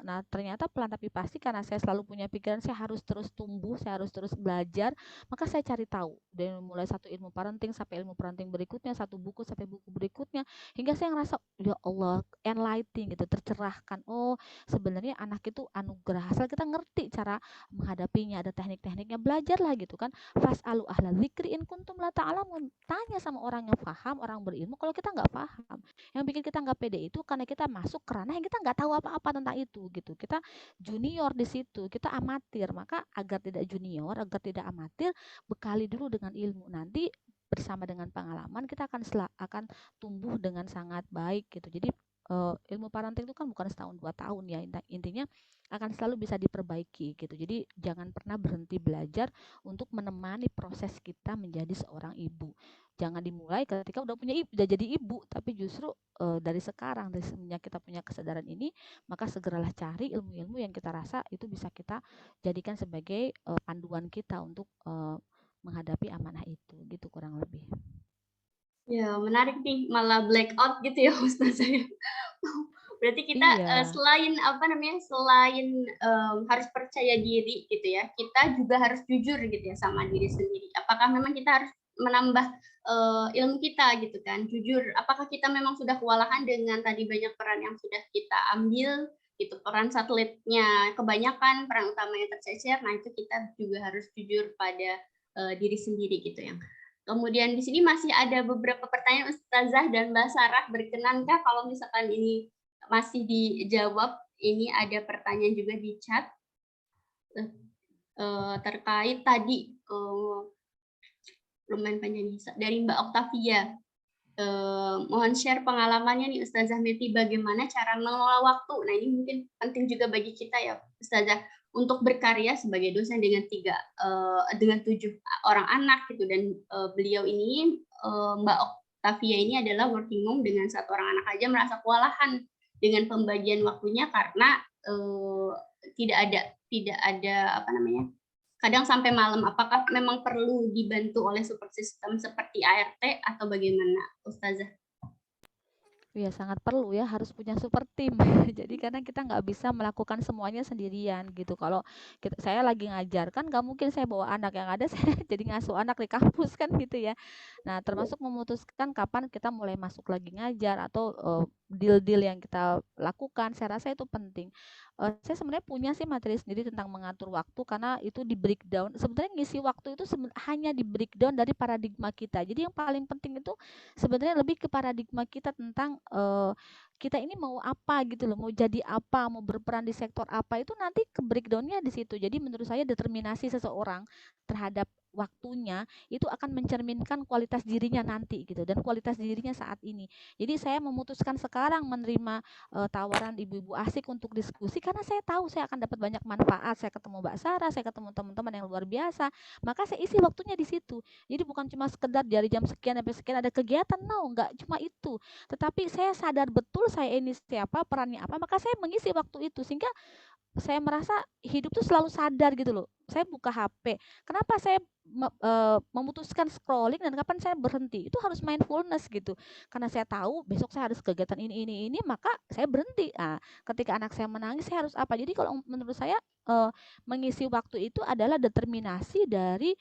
Nah ternyata pelan tapi pasti karena saya selalu punya pikiran saya harus terus tumbuh, saya harus terus belajar, maka saya cari tahu dari mulai satu ilmu parenting sampai ilmu parenting berikutnya, satu buku sampai buku berikutnya, hingga saya ngerasa ya Allah enlightening gitu, tercerahkan. Oh sebenarnya anak itu anugerah asal kita ngerti cara menghadapinya, ada teknik-tekniknya, belajarlah gitu kan. Fas'alu ahla dzikri in kuntum la ta'lamun. Tanya sama orang yang paham, orang berilmu kalau kita nggak paham. Yang bikin kita nggak pede itu karena kita masuk ke ranah yang kita nggak tahu apa-apa tentang itu gitu. Kita junior di situ, kita amatir. Maka agar tidak junior, agar tidak amatir, bekali dulu dengan ilmu. Nanti bersama dengan pengalaman kita akan tumbuh dengan sangat baik gitu. Jadi ilmu parenting itu kan bukan setahun 2 tahun ya, intinya akan selalu bisa diperbaiki gitu. Jadi jangan pernah berhenti belajar untuk menemani proses kita menjadi seorang ibu. Jangan dimulai ketika udah jadi ibu, tapi justru dari sekarang, dari semenjak kita punya kesadaran ini, maka segeralah cari ilmu-ilmu yang kita rasa itu bisa kita jadikan sebagai panduan kita untuk menghadapi amanah itu, gitu kurang lebih. Ya, menarik nih, malah blackout gitu ya Ustazah ya. Berarti kita selain harus percaya diri gitu ya, kita juga harus jujur gitu ya sama diri sendiri. Apakah memang kita harus menambah ilmu kita gitu kan, jujur. Apakah kita memang sudah kewalahan dengan tadi banyak peran yang sudah kita ambil gitu, peran satelitnya kebanyakan, peran utamanya tercecer. Nah itu kita juga harus jujur pada diri sendiri gitu ya. Kemudian di sini masih ada beberapa pertanyaan Ustazah dan Mbak Sarah, berkenankah kalau misalkan ini masih dijawab? Ini ada pertanyaan juga di chat terkait tadi lumayan panjang dari Mbak Octavia. Mohon share pengalamannya nih Ustazah Meti, bagaimana cara mengelola waktu. Nah ini mungkin penting juga bagi kita ya Ustazah, untuk berkarya sebagai dosen dengan 7 orang anak gitu, dan beliau ini Mbak Octavia ini adalah working mom dengan 1 orang anak aja merasa kewalahan dengan pembagian waktunya karena tidak ada kadang sampai malam. Apakah memang perlu dibantu oleh support system seperti ART atau bagaimana Ustazah? Ya sangat perlu ya, harus punya super tim. Jadi karena kita nggak bisa melakukan semuanya sendirian gitu. Kalau saya lagi ngajar kan nggak mungkin saya bawa anak, yang ada saya jadi ngasuh anak di kampus kan gitu ya. Nah termasuk memutuskan kapan kita mulai masuk lagi ngajar atau deal-deal yang kita lakukan, saya rasa itu penting. Saya sebenarnya punya sih materi sendiri tentang mengatur waktu karena itu di breakdown. Sebenarnya ngisi waktu itu hanya di breakdown dari paradigma kita. Jadi yang paling penting itu sebenarnya lebih ke paradigma kita tentang kita ini mau apa gitu loh, mau jadi apa, mau berperan di sektor apa, itu nanti ke breakdownnya di situ. Jadi menurut saya determinasi seseorang terhadap waktunya itu akan mencerminkan kualitas dirinya nanti gitu, dan kualitas dirinya saat ini. Jadi saya memutuskan sekarang menerima tawaran ibu-ibu asik untuk diskusi karena saya tahu saya akan dapat banyak manfaat. Saya ketemu Mbak Sarah, saya ketemu teman-teman yang luar biasa, maka saya isi waktunya di situ. Jadi bukan cuma sekedar dari jam sekian sampai sekian ada kegiatan, enggak cuma itu. Tetapi saya sadar betul saya ini siapa, perannya apa, maka saya mengisi waktu itu sehingga saya merasa hidup tuh selalu sadar gitu loh. Saya buka HP, kenapa saya memutuskan scrolling dan kapan saya berhenti, itu harus mindfulness gitu. Karena saya tahu besok saya harus kegiatan ini, maka saya berhenti. Nah, ketika anak saya menangis saya harus apa. Jadi kalau menurut saya mengisi waktu itu adalah determinasi dari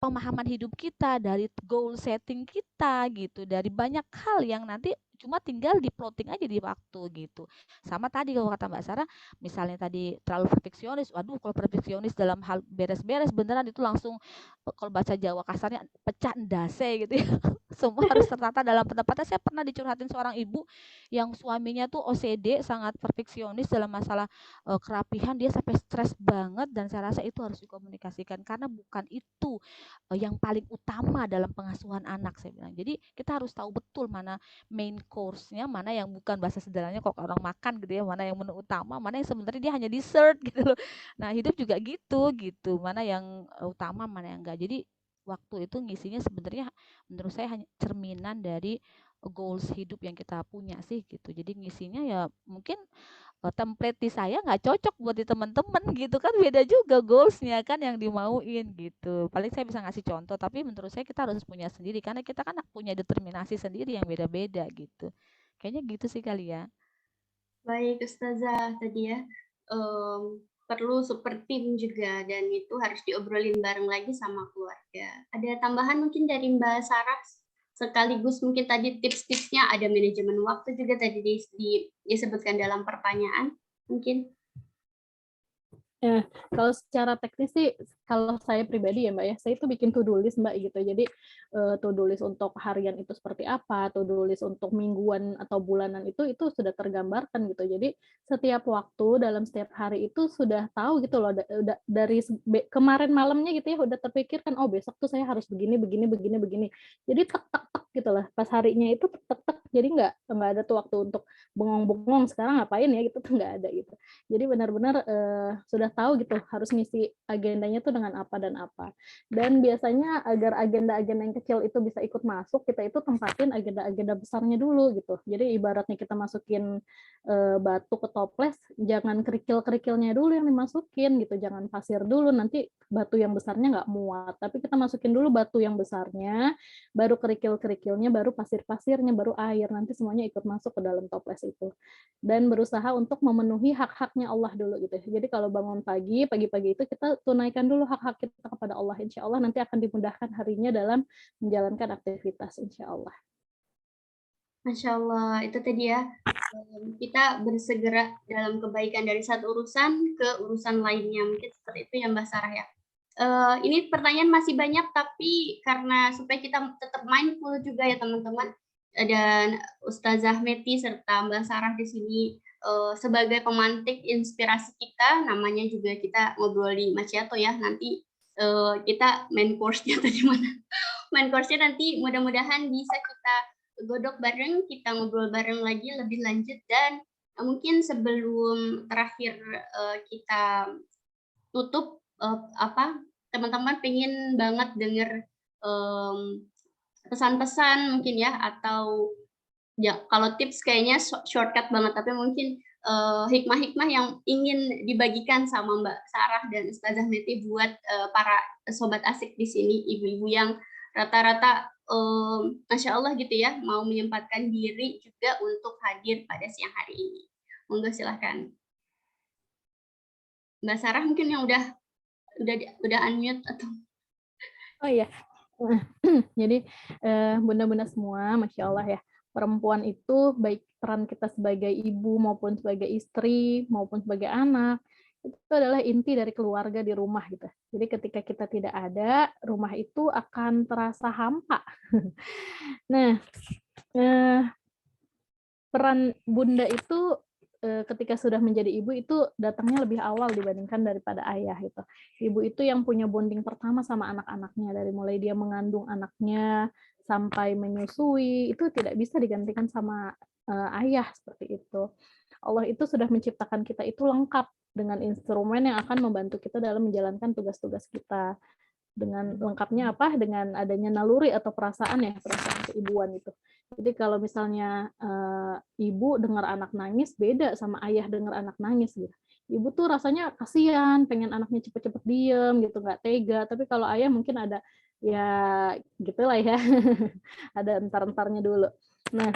pemahaman hidup kita, dari goal setting kita gitu, dari banyak hal yang nanti cuma tinggal di plotting aja di waktu gitu. Sama tadi kalau kata Mbak Sarah, misalnya tadi terlalu perfeksionis, waduh kalau perfeksionis dalam hal beres-beres beneran itu langsung kalau bahasa Jawa kasarnya pecah ndase gitu ya. Semua harus tertata dalam pendapatnya. Saya pernah dicurhatin seorang ibu yang suaminya tuh OCD, sangat perfeksionis dalam masalah kerapihan, dia sampai stres banget, dan saya rasa itu harus dikomunikasikan karena bukan itu yang paling utama dalam pengasuhan anak, saya bilang. Jadi kita harus tahu betul mana main course-nya, mana yang bukan, bahasa sederhananya kok orang makan gitu ya, mana yang menu utama, mana yang sebenarnya dia hanya dessert gitu loh. Nah, hidup juga gitu, mana yang utama, mana yang enggak. Jadi waktu itu ngisinya sebenarnya menurut saya hanya cerminan dari goals hidup yang kita punya sih gitu. Jadi ngisinya ya mungkin template di saya nggak cocok buat di teman-teman gitu kan, beda juga goalsnya kan yang dimauin gitu. Paling saya bisa ngasih contoh, tapi menurut saya kita harus punya sendiri karena kita kan punya determinasi sendiri yang beda-beda gitu. Kayaknya gitu sih kali ya. Baik, Ustazah, tadi ya, perlu super tim juga dan itu harus diobrolin bareng lagi sama keluarga. Ada tambahan mungkin dari Mbak Sarah? Sekaligus mungkin tadi tips-tipsnya, ada manajemen waktu juga tadi disebutkan dalam pertanyaan, mungkin. Kalau secara teknis sih, kalau saya pribadi ya Mbak ya, saya itu bikin to-do list Mbak gitu. Jadi to-do list untuk harian itu seperti apa, to-do list untuk mingguan atau bulanan itu sudah tergambarkan gitu. Jadi setiap waktu dalam setiap hari itu sudah tahu gitu loh, udah dari kemarin malamnya gitu ya, udah terpikirkan, oh besok tuh saya harus begini, begini, begini, begini. Jadi tek tek tek gitu lah, pas harinya itu tek tek tek. Jadi nggak ada tuh waktu untuk bengong-bengong sekarang ngapain ya gitu, tuh nggak ada gitu. Jadi benar-benar sudah tahu gitu harus ngisi agendanya tuh dengan apa dan apa. Dan biasanya agar agenda-agenda yang kecil itu bisa ikut masuk, kita itu tempatin agenda-agenda besarnya dulu gitu. Jadi ibaratnya kita masukin batu ke toples, jangan kerikil-kerikilnya dulu yang dimasukin gitu, jangan pasir dulu, nanti batu yang besarnya nggak muat. Tapi kita masukin dulu batu yang besarnya, baru kerikil-kerikilnya, baru pasir-pasirnya, baru air, nanti semuanya ikut masuk ke dalam toples itu. Dan berusaha untuk memenuhi hak-haknya Allah dulu gitu. Jadi kalau bangun pagi-pagi itu kita tunaikan dulu hak-hak kita kepada Allah. Insya Allah nanti akan dimudahkan harinya dalam menjalankan aktivitas, insya Allah. Masya Allah, itu tadi ya, kita bersegera dalam kebaikan dari satu urusan ke urusan lainnya. Mungkin seperti itu ya Mbak Sarah ya. Ini pertanyaan masih banyak, tapi karena supaya kita tetap mindful juga ya teman-teman, dan Ustazah Meti serta Mbak Sarah di sini sebagai pemantik inspirasi kita, namanya juga kita ngobrol di Macchiato ya, nanti kita main course-nya tadi mana? Main course-nya nanti mudah-mudahan bisa kita godok bareng, kita ngobrol bareng lagi lebih lanjut, dan mungkin sebelum terakhir kita tutup, teman-teman pengen banget denger pesan-pesan mungkin ya, atau ya kalau tips kayaknya shortcut banget, tapi mungkin hikmah-hikmah yang ingin dibagikan sama Mbak Sarah dan Ustazah Meti buat para sobat asik di sini, ibu-ibu yang rata-rata Masya Allah gitu ya, mau menyempatkan diri juga untuk hadir pada siang hari ini. Monggo silahkan. Mbak Sarah mungkin yang udah unmute atau? Oh iya, jadi bunda-bunda semua, Masya Allah ya, perempuan itu baik peran kita sebagai ibu maupun sebagai istri maupun sebagai anak, itu adalah inti dari keluarga di rumah gitu. Jadi ketika kita tidak ada, rumah itu akan terasa hampa. Nah, peran bunda itu ketika sudah menjadi ibu itu datangnya lebih awal dibandingkan daripada ayah gitu. Ibu itu yang punya bonding pertama sama anak-anaknya, dari mulai dia mengandung anaknya sampai menyusui, itu tidak bisa digantikan sama ayah seperti itu. Allah itu sudah menciptakan kita itu lengkap dengan instrumen yang akan membantu kita dalam menjalankan tugas-tugas kita. Dengan lengkapnya apa? Dengan adanya naluri atau perasaan ya, perasaan keibuan itu. Jadi kalau misalnya ibu dengar anak nangis beda sama ayah dengar anak nangis gitu. Ibu tuh rasanya kasihan, pengen anaknya cepet-cepet diem gitu, nggak tega. Tapi kalau ayah mungkin ada ya gitulah ya, ada entar-entarnya dulu. Nah,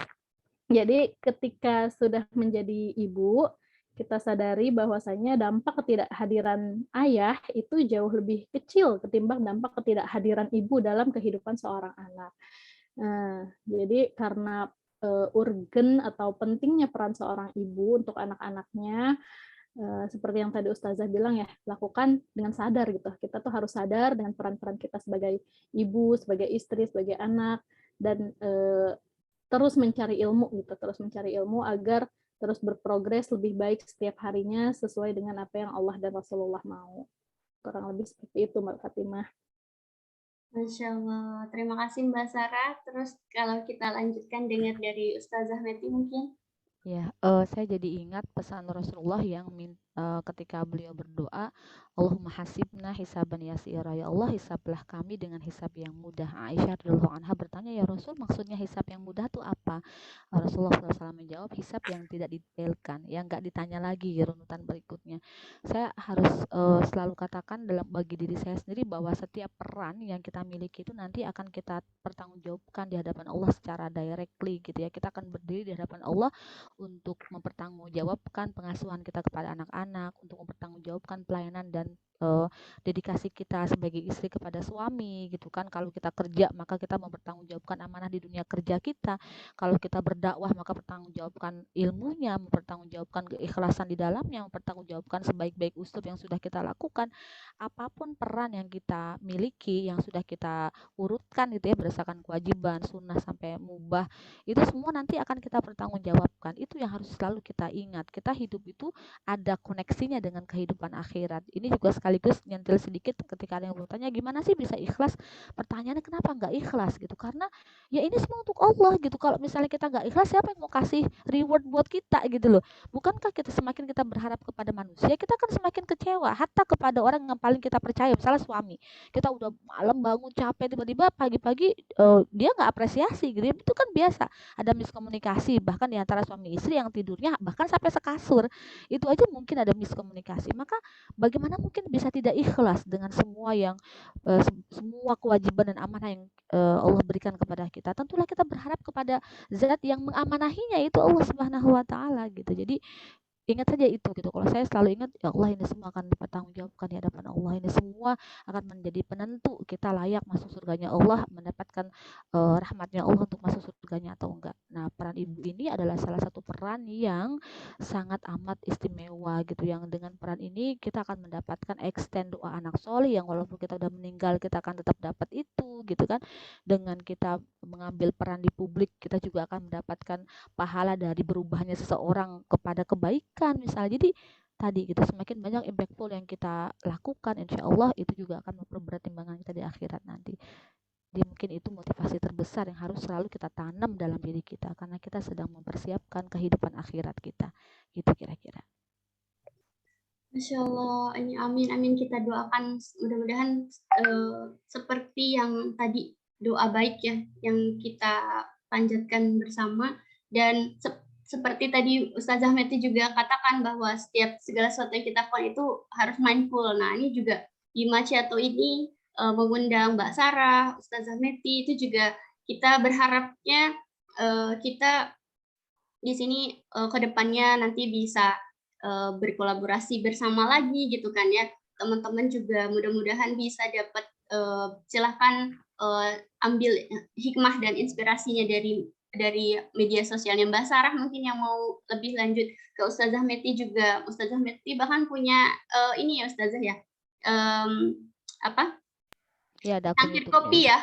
jadi ketika sudah menjadi ibu, kita sadari bahwasanya dampak ketidakhadiran ayah itu jauh lebih kecil ketimbang dampak ketidakhadiran ibu dalam kehidupan seorang anak. Nah, jadi karena urgen atau pentingnya peran seorang ibu untuk anak-anaknya, seperti yang tadi Ustazah bilang ya, lakukan dengan sadar gitu. Kita tuh harus sadar dengan peran-peran kita sebagai ibu, sebagai istri, sebagai anak, dan terus mencari ilmu gitu, terus mencari ilmu agar terus berprogres lebih baik setiap harinya sesuai dengan apa yang Allah dan Rasulullah mau. Kurang lebih seperti itu Mbak Fatimah. Masya Allah. Terima kasih Mbak Sarah. Terus kalau kita lanjutkan dengar dari Ustazah Meti mungkin. Ya, saya jadi ingat pesan Rasulullah yang ketika beliau berdoa, Allahumma hasibna hisaban yasira, ya Allah hisablah kami dengan hisab yang mudah. Aisyah radhiyallahu anha bertanya, ya Rasul maksudnya hisab yang mudah itu apa? Rasulullah SAW menjawab, hisab yang tidak didetailkan, yang nggak ditanya lagi runutan berikutnya. Saya harus selalu katakan dalam bagi diri saya sendiri bahwa setiap peran yang kita miliki itu nanti akan kita pertanggungjawabkan di hadapan Allah secara directly gitu ya. Kita akan berdiri di hadapan Allah untuk mempertanggungjawabkan pengasuhan kita kepada anak-anak, untuk mempertanggungjawabkan pelayanan dan dedikasi kita sebagai istri kepada suami gitu kan. Kalau kita kerja maka kita mempertanggungjawabkan amanah di dunia kerja kita. Kalau kita berdakwah maka mempertanggungjawabkan ilmunya, mempertanggungjawabkan keikhlasan di dalamnya, mempertanggungjawabkan sebaik-baik uslub yang sudah kita lakukan. Apapun peran yang kita miliki, yang sudah kita urutkan gitu ya berdasarkan kewajiban, sunnah sampai mubah, itu semua nanti akan kita pertanggungjawabkan. Itu yang harus selalu kita ingat. Kita hidup itu ada koneksinya dengan kehidupan akhirat. Ini juga sekaligus nyentil sedikit ketika ada yang bertanya gimana sih bisa ikhlas. Pertanyaannya kenapa nggak ikhlas gitu? Karena ya ini semua untuk Allah gitu. Kalau misalnya kita nggak ikhlas, siapa yang mau kasih reward buat kita gitu loh? Bukankah semakin kita berharap kepada manusia, kita akan semakin kecewa. Hatta kepada orang yang paling kita percaya, misalnya suami. Kita udah malam bangun capek, tiba-tiba pagi-pagi dia nggak apresiasi gitu. Itu kan biasa. Ada miskomunikasi bahkan di antara suami istri yang tidurnya bahkan sampai sekasur. Itu aja mungkin ada miskomunikasi. Maka bagaimana mungkin bisa tidak ikhlas dengan semua yang semua kewajiban dan amanah yang Allah berikan kepada kita. Tentulah kita berharap kepada zat yang mengamanahinya, itu Allah Subhanahu wa taala gitu. Jadi ingat saja itu gitu. Kalau saya selalu ingat, ya Allah ini semua akan dipertanggungjawabkan di hadapan Allah. Ini semua akan menjadi penentu kita layak masuk surganya Allah, mendapatkan rahmatnya Allah untuk masuk surganya atau enggak. Nah, peran ibu ini adalah salah satu peran yang sangat amat istimewa gitu. Yang dengan peran ini kita akan mendapatkan extend doa anak soleh yang walaupun kita udah meninggal kita akan tetap dapat itu gitu kan. Dengan kita mengambil peran di publik, kita juga akan mendapatkan pahala dari berubahnya seseorang kepada kebaikan misalnya. Jadi tadi gitu, semakin banyak impactful yang kita lakukan, insya Allah itu juga akan memperberat timbangan kita di akhirat nanti. Jadi mungkin itu motivasi terbesar yang harus selalu kita tanam dalam diri kita karena kita sedang mempersiapkan kehidupan akhirat kita. Gitu kira-kira. Masya Allah, ini amin amin kita doakan mudah-mudahan seperti yang tadi doa baik ya yang kita panjatkan bersama. Dan seperti tadi Ustazah Meti juga katakan bahwa setiap segala sesuatu yang kita lakukan itu harus mindful. Nah ini juga di Maciato ini mengundang Mbak Sarah, Ustazah Meti, itu juga kita berharapnya kita di sini ke depannya nanti bisa berkolaborasi bersama lagi gitu kan ya. Teman-teman juga mudah-mudahan bisa dapat silahkan ambil hikmah dan inspirasinya dari media sosialnya Mbak Sarah, mungkin yang mau lebih lanjut ke Ustazah Meti juga. Ustazah Meti bahkan punya ini ya Ustazah ya, apa? Ya, ada Cangkir kopi ya.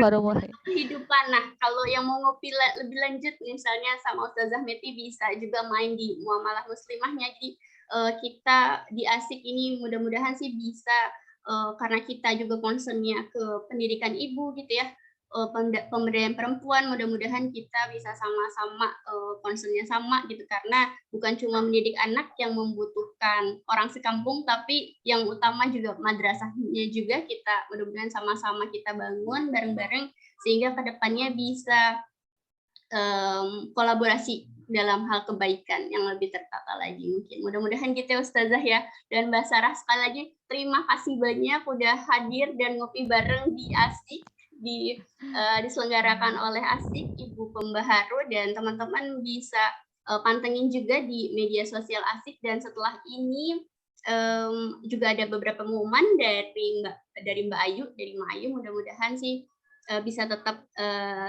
Baru mulai. Kehidupan. Nah, kalau yang mau ngopi lebih lanjut misalnya sama Ustazah Meti bisa juga main di Muamalah Muslimahnya. Jadi kita di ASIK ini mudah-mudahan sih bisa karena kita juga concernnya ke pendidikan ibu gitu ya, pemberdayaan perempuan, mudah-mudahan kita bisa sama-sama concernnya sama gitu, karena bukan cuma mendidik anak yang membutuhkan orang sekampung, tapi yang utama juga madrasahnya juga kita mudah-mudahan sama-sama kita bangun bareng-bareng sehingga kedepannya bisa kolaborasi dalam hal kebaikan yang lebih tertata lagi mungkin. Mudah-mudahan gitu ya Ustazah ya. Dan Mbak Sarah sekali lagi terima kasih banyak udah hadir dan ngopi bareng di ASIK, diselenggarakan oleh ASIK Ibu Pembaharu, dan teman-teman bisa pantengin juga di media sosial ASIK. Dan setelah ini juga ada beberapa pengumuman dari Mbak Ayu, mudah-mudahan sih bisa tetap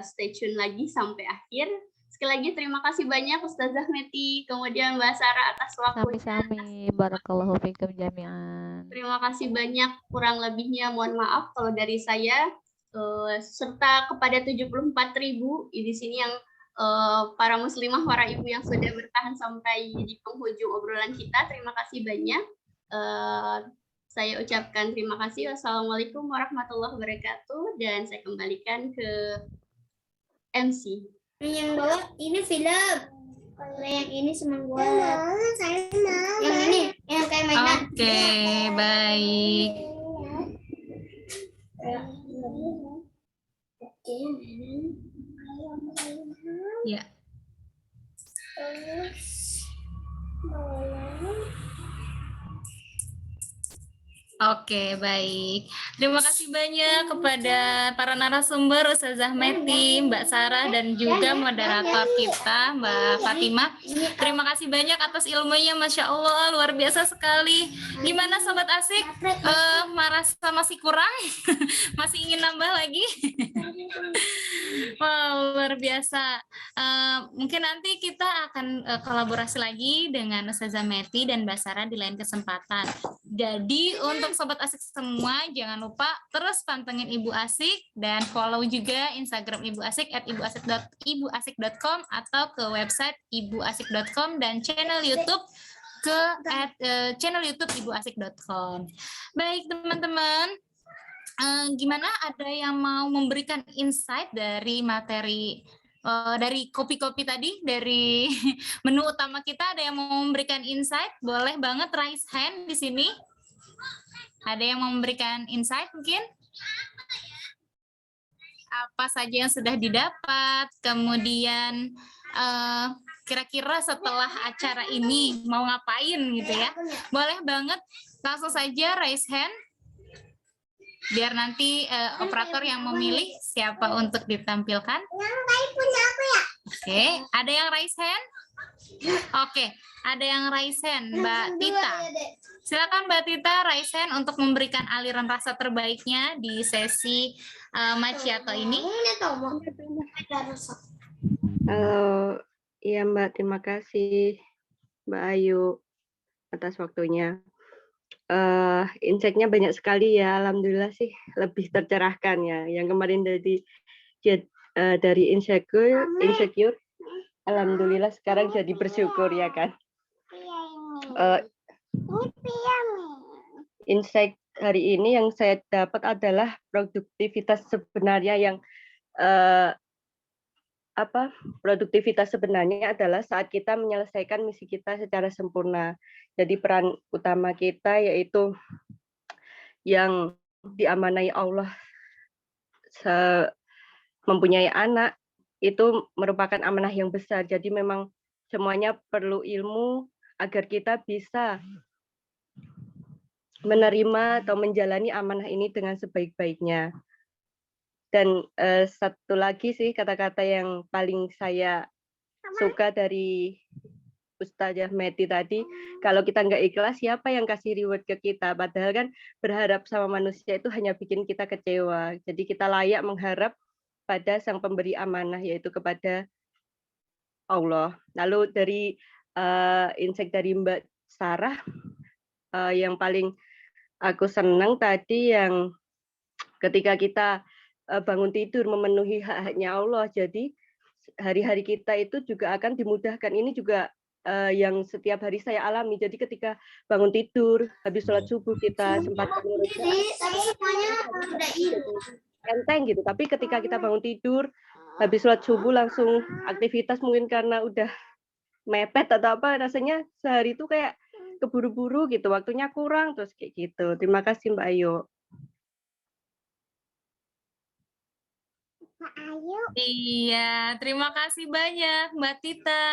stay tune lagi sampai akhir. Sekali lagi terima kasih banyak Ustazah Meti, kemudian Mbak Sarah atas waktunya. Sami-sami, barakallahu fikum jami'an. Terima kasih banyak, kurang lebihnya mohon maaf kalau dari saya. serta kepada 74.000 di sini yang para muslimah, para ibu yang sudah bertahan sampai di penghujung obrolan kita. Terima kasih banyak. Saya ucapkan terima kasih. Wassalamualaikum warahmatullahi wabarakatuh. Dan saya kembalikan ke MC. Yang bawah ini film. Kalau yang ini senang buat. Yang ini yang kayak mainan. Oke, baik. Ya. Oke, baik. Terima kasih banyak kepada para narasumber, Ustazah Meti, Mbak Sarah, dan juga moderator kita, Mbak Fatimah. Terima kasih banyak atas ilmunya, Masya Allah, luar biasa sekali. Gimana Sobat Asik? Merasa masih kurang? Masih ingin nambah lagi? Wow, luar biasa. Mungkin nanti kita akan kolaborasi lagi dengan Ustazah Meti dan Mbak Sarah di lain kesempatan. Jadi untuk Sobat Asik semua, jangan lupa terus pantengin Ibu Asik dan follow juga Instagram Ibu Asik @ibuasik.com atau ke website ibuasik.com dan channel YouTube channel YouTube ibuasik.com. Baik teman-teman, gimana, ada yang mau memberikan insight dari materi dari kopi-kopi tadi, dari menu utama kita? Ada yang mau memberikan insight? Boleh banget raise hand di sini. Ada yang mau memberikan insight mungkin? Apa saja yang sudah didapat, kemudian kira-kira setelah acara ini mau ngapain gitu ya? Boleh banget langsung saja raise hand, biar nanti operator yang memilih siapa untuk ditampilkan. Oke, ada yang raise hand? Oke, ada yang raise hand, Mbak Tita. Silakan Mbak Tita raise hand untuk memberikan aliran rasa terbaiknya di sesi macchiato ini. Halo, iya Mbak, terima kasih Mbak Ayu atas waktunya. Insight-nya banyak sekali ya, alhamdulillah sih lebih tercerahkan ya. Yang kemarin dari insecure, alhamdulillah sekarang jadi bersyukur ya kan. Insight hari ini yang saya dapat adalah produktivitas sebenarnya yang produktivitas sebenarnya adalah saat kita menyelesaikan misi kita secara sempurna. Jadi peran utama kita yaitu yang diamanai Allah mempunyai anak, itu merupakan amanah yang besar. Jadi memang semuanya perlu ilmu agar kita bisa menerima atau menjalani amanah ini dengan sebaik-baiknya. Dan satu lagi sih kata-kata yang paling saya suka dari Ustazah Meti tadi, kalau kita nggak ikhlas, siapa yang kasih reward ke kita? Padahal kan berharap sama manusia itu hanya bikin kita kecewa. Jadi kita layak mengharap pada sang pemberi amanah, yaitu kepada Allah. Lalu dari insight dari Mbak Sarah, yang paling aku senang tadi yang ketika kita bangun tidur memenuhi hak-haknya Allah, jadi hari-hari kita itu juga akan dimudahkan. Ini juga yang setiap hari saya alami. Jadi ketika bangun tidur, habis sholat subuh kita sempat enteng gitu. Tapi ketika kita bangun tidur, habis sholat subuh langsung aktivitas, mungkin karena udah mepet atau apa, rasanya sehari itu kayak keburu-buru gitu, waktunya kurang, terus kayak gitu. Terima kasih Mbak Ayu. Iya, terima kasih banyak Mbak Tita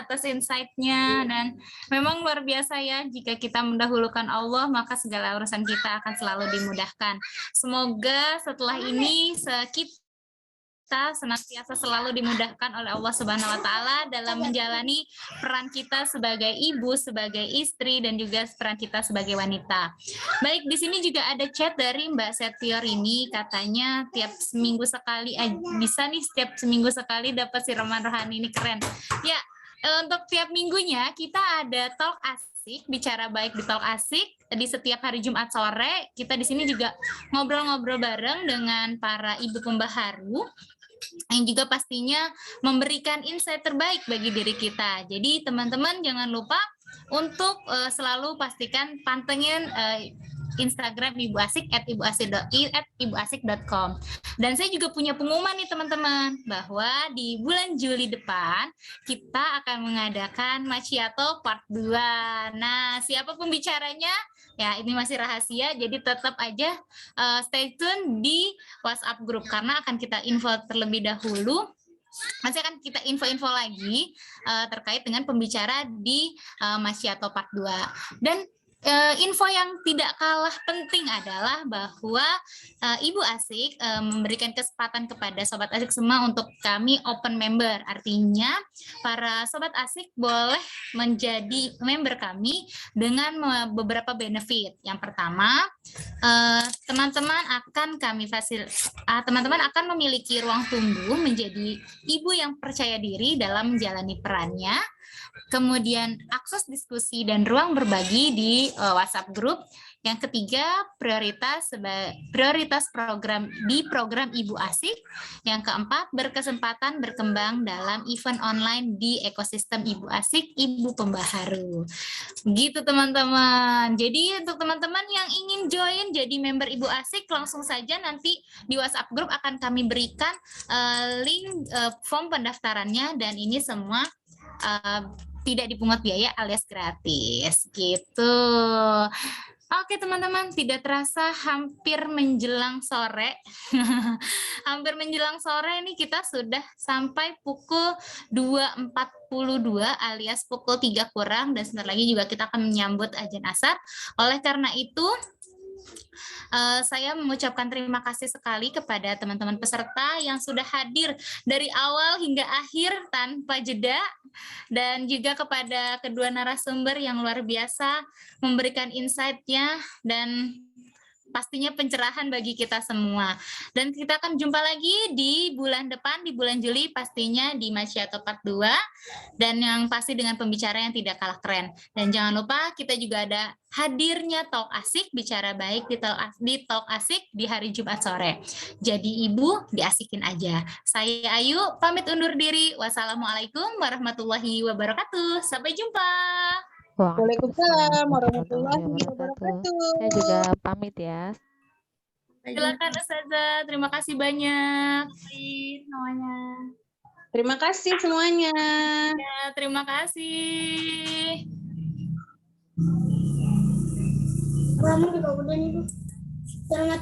atas insight-nya, dan memang luar biasa ya, jika kita mendahulukan Allah maka segala urusan kita akan selalu dimudahkan. Semoga setelah ini kita senantiasa selalu dimudahkan oleh Allah Subhanahu wa taala dalam menjalani peran kita sebagai ibu, sebagai istri, dan juga peran kita sebagai wanita. Baik, di sini juga ada chat dari Mbak Setior ini, katanya tiap seminggu sekali bisa nih, setiap seminggu sekali dapat siraman rohani, ini keren. Ya, untuk tiap minggunya kita ada talk asik, bicara baik di talk asik. di setiap hari Jumat sore kita di sini juga ngobrol-ngobrol bareng dengan para ibu pembaharu yang juga pastinya memberikan insight terbaik bagi diri kita. Jadi teman-teman jangan lupa untuk selalu pastikan pantengin Instagram Ibu Asik @ibuasik.com. Dan saya juga punya pengumuman nih teman-teman, bahwa di bulan Juli depan kita akan mengadakan Macchiato Part 2. Nah, siapa pembicaranya? Ya, ini masih rahasia, jadi tetap aja stay tune di WhatsApp grup, karena akan kita info terlebih dahulu. Nanti akan kita info-info lagi terkait dengan pembicara di Macchiato Part 2. Dan info yang tidak kalah penting adalah bahwa Ibu Asik memberikan kesempatan kepada Sobat Asik semua untuk kami open member. Artinya para Sobat Asik boleh menjadi member kami dengan beberapa benefit. Yang pertama, teman-teman akan memiliki ruang tunggu menjadi ibu yang percaya diri dalam menjalani perannya. Kemudian akses diskusi dan ruang berbagi di WhatsApp group. Yang ketiga, prioritas program di program Ibu Asik. Yang keempat, berkesempatan berkembang dalam event online di ekosistem Ibu Asik, Ibu Pembaharu. Gitu teman-teman. Jadi untuk teman-teman yang ingin join jadi member Ibu Asik, langsung saja nanti di WhatsApp group akan kami berikan link form pendaftarannya, dan ini semua tidak dipungut biaya alias gratis gitu. Oke teman-teman, tidak terasa hampir menjelang sore. Hampir menjelang sore ini kita sudah sampai pukul 2.42 alias pukul 3 kurang, dan sebentar lagi juga kita akan menyambut azan asar. Oleh karena itu saya mengucapkan terima kasih sekali kepada teman-teman peserta yang sudah hadir dari awal hingga akhir tanpa jeda, dan juga kepada kedua narasumber yang luar biasa memberikan insight-nya dan pastinya pencerahan bagi kita semua. Dan kita akan jumpa lagi di bulan depan, di bulan Juli pastinya di Macchiato Part 2, dan yang pasti dengan pembicara yang tidak kalah keren. Dan jangan lupa kita juga ada hadirnya Talk Asik, bicara baik di Talk Asik di hari Jumat sore. Jadi ibu diasikin aja. Saya Ayu pamit undur diri. Wassalamualaikum warahmatullahi wabarakatuh. Sampai jumpa. Waalaikumsalam warahmatullahi wabarakatuh. Saya juga pamit ya. Silakan Ustazah, terima kasih banyak. Semuanya. Terima kasih semuanya. Ya, terima kasih. Kamu juga udah nih, Bu. Selamat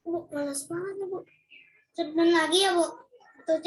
Bu, panas banget ya, Bu. Sebentar lagi ya, Bu. Tuh,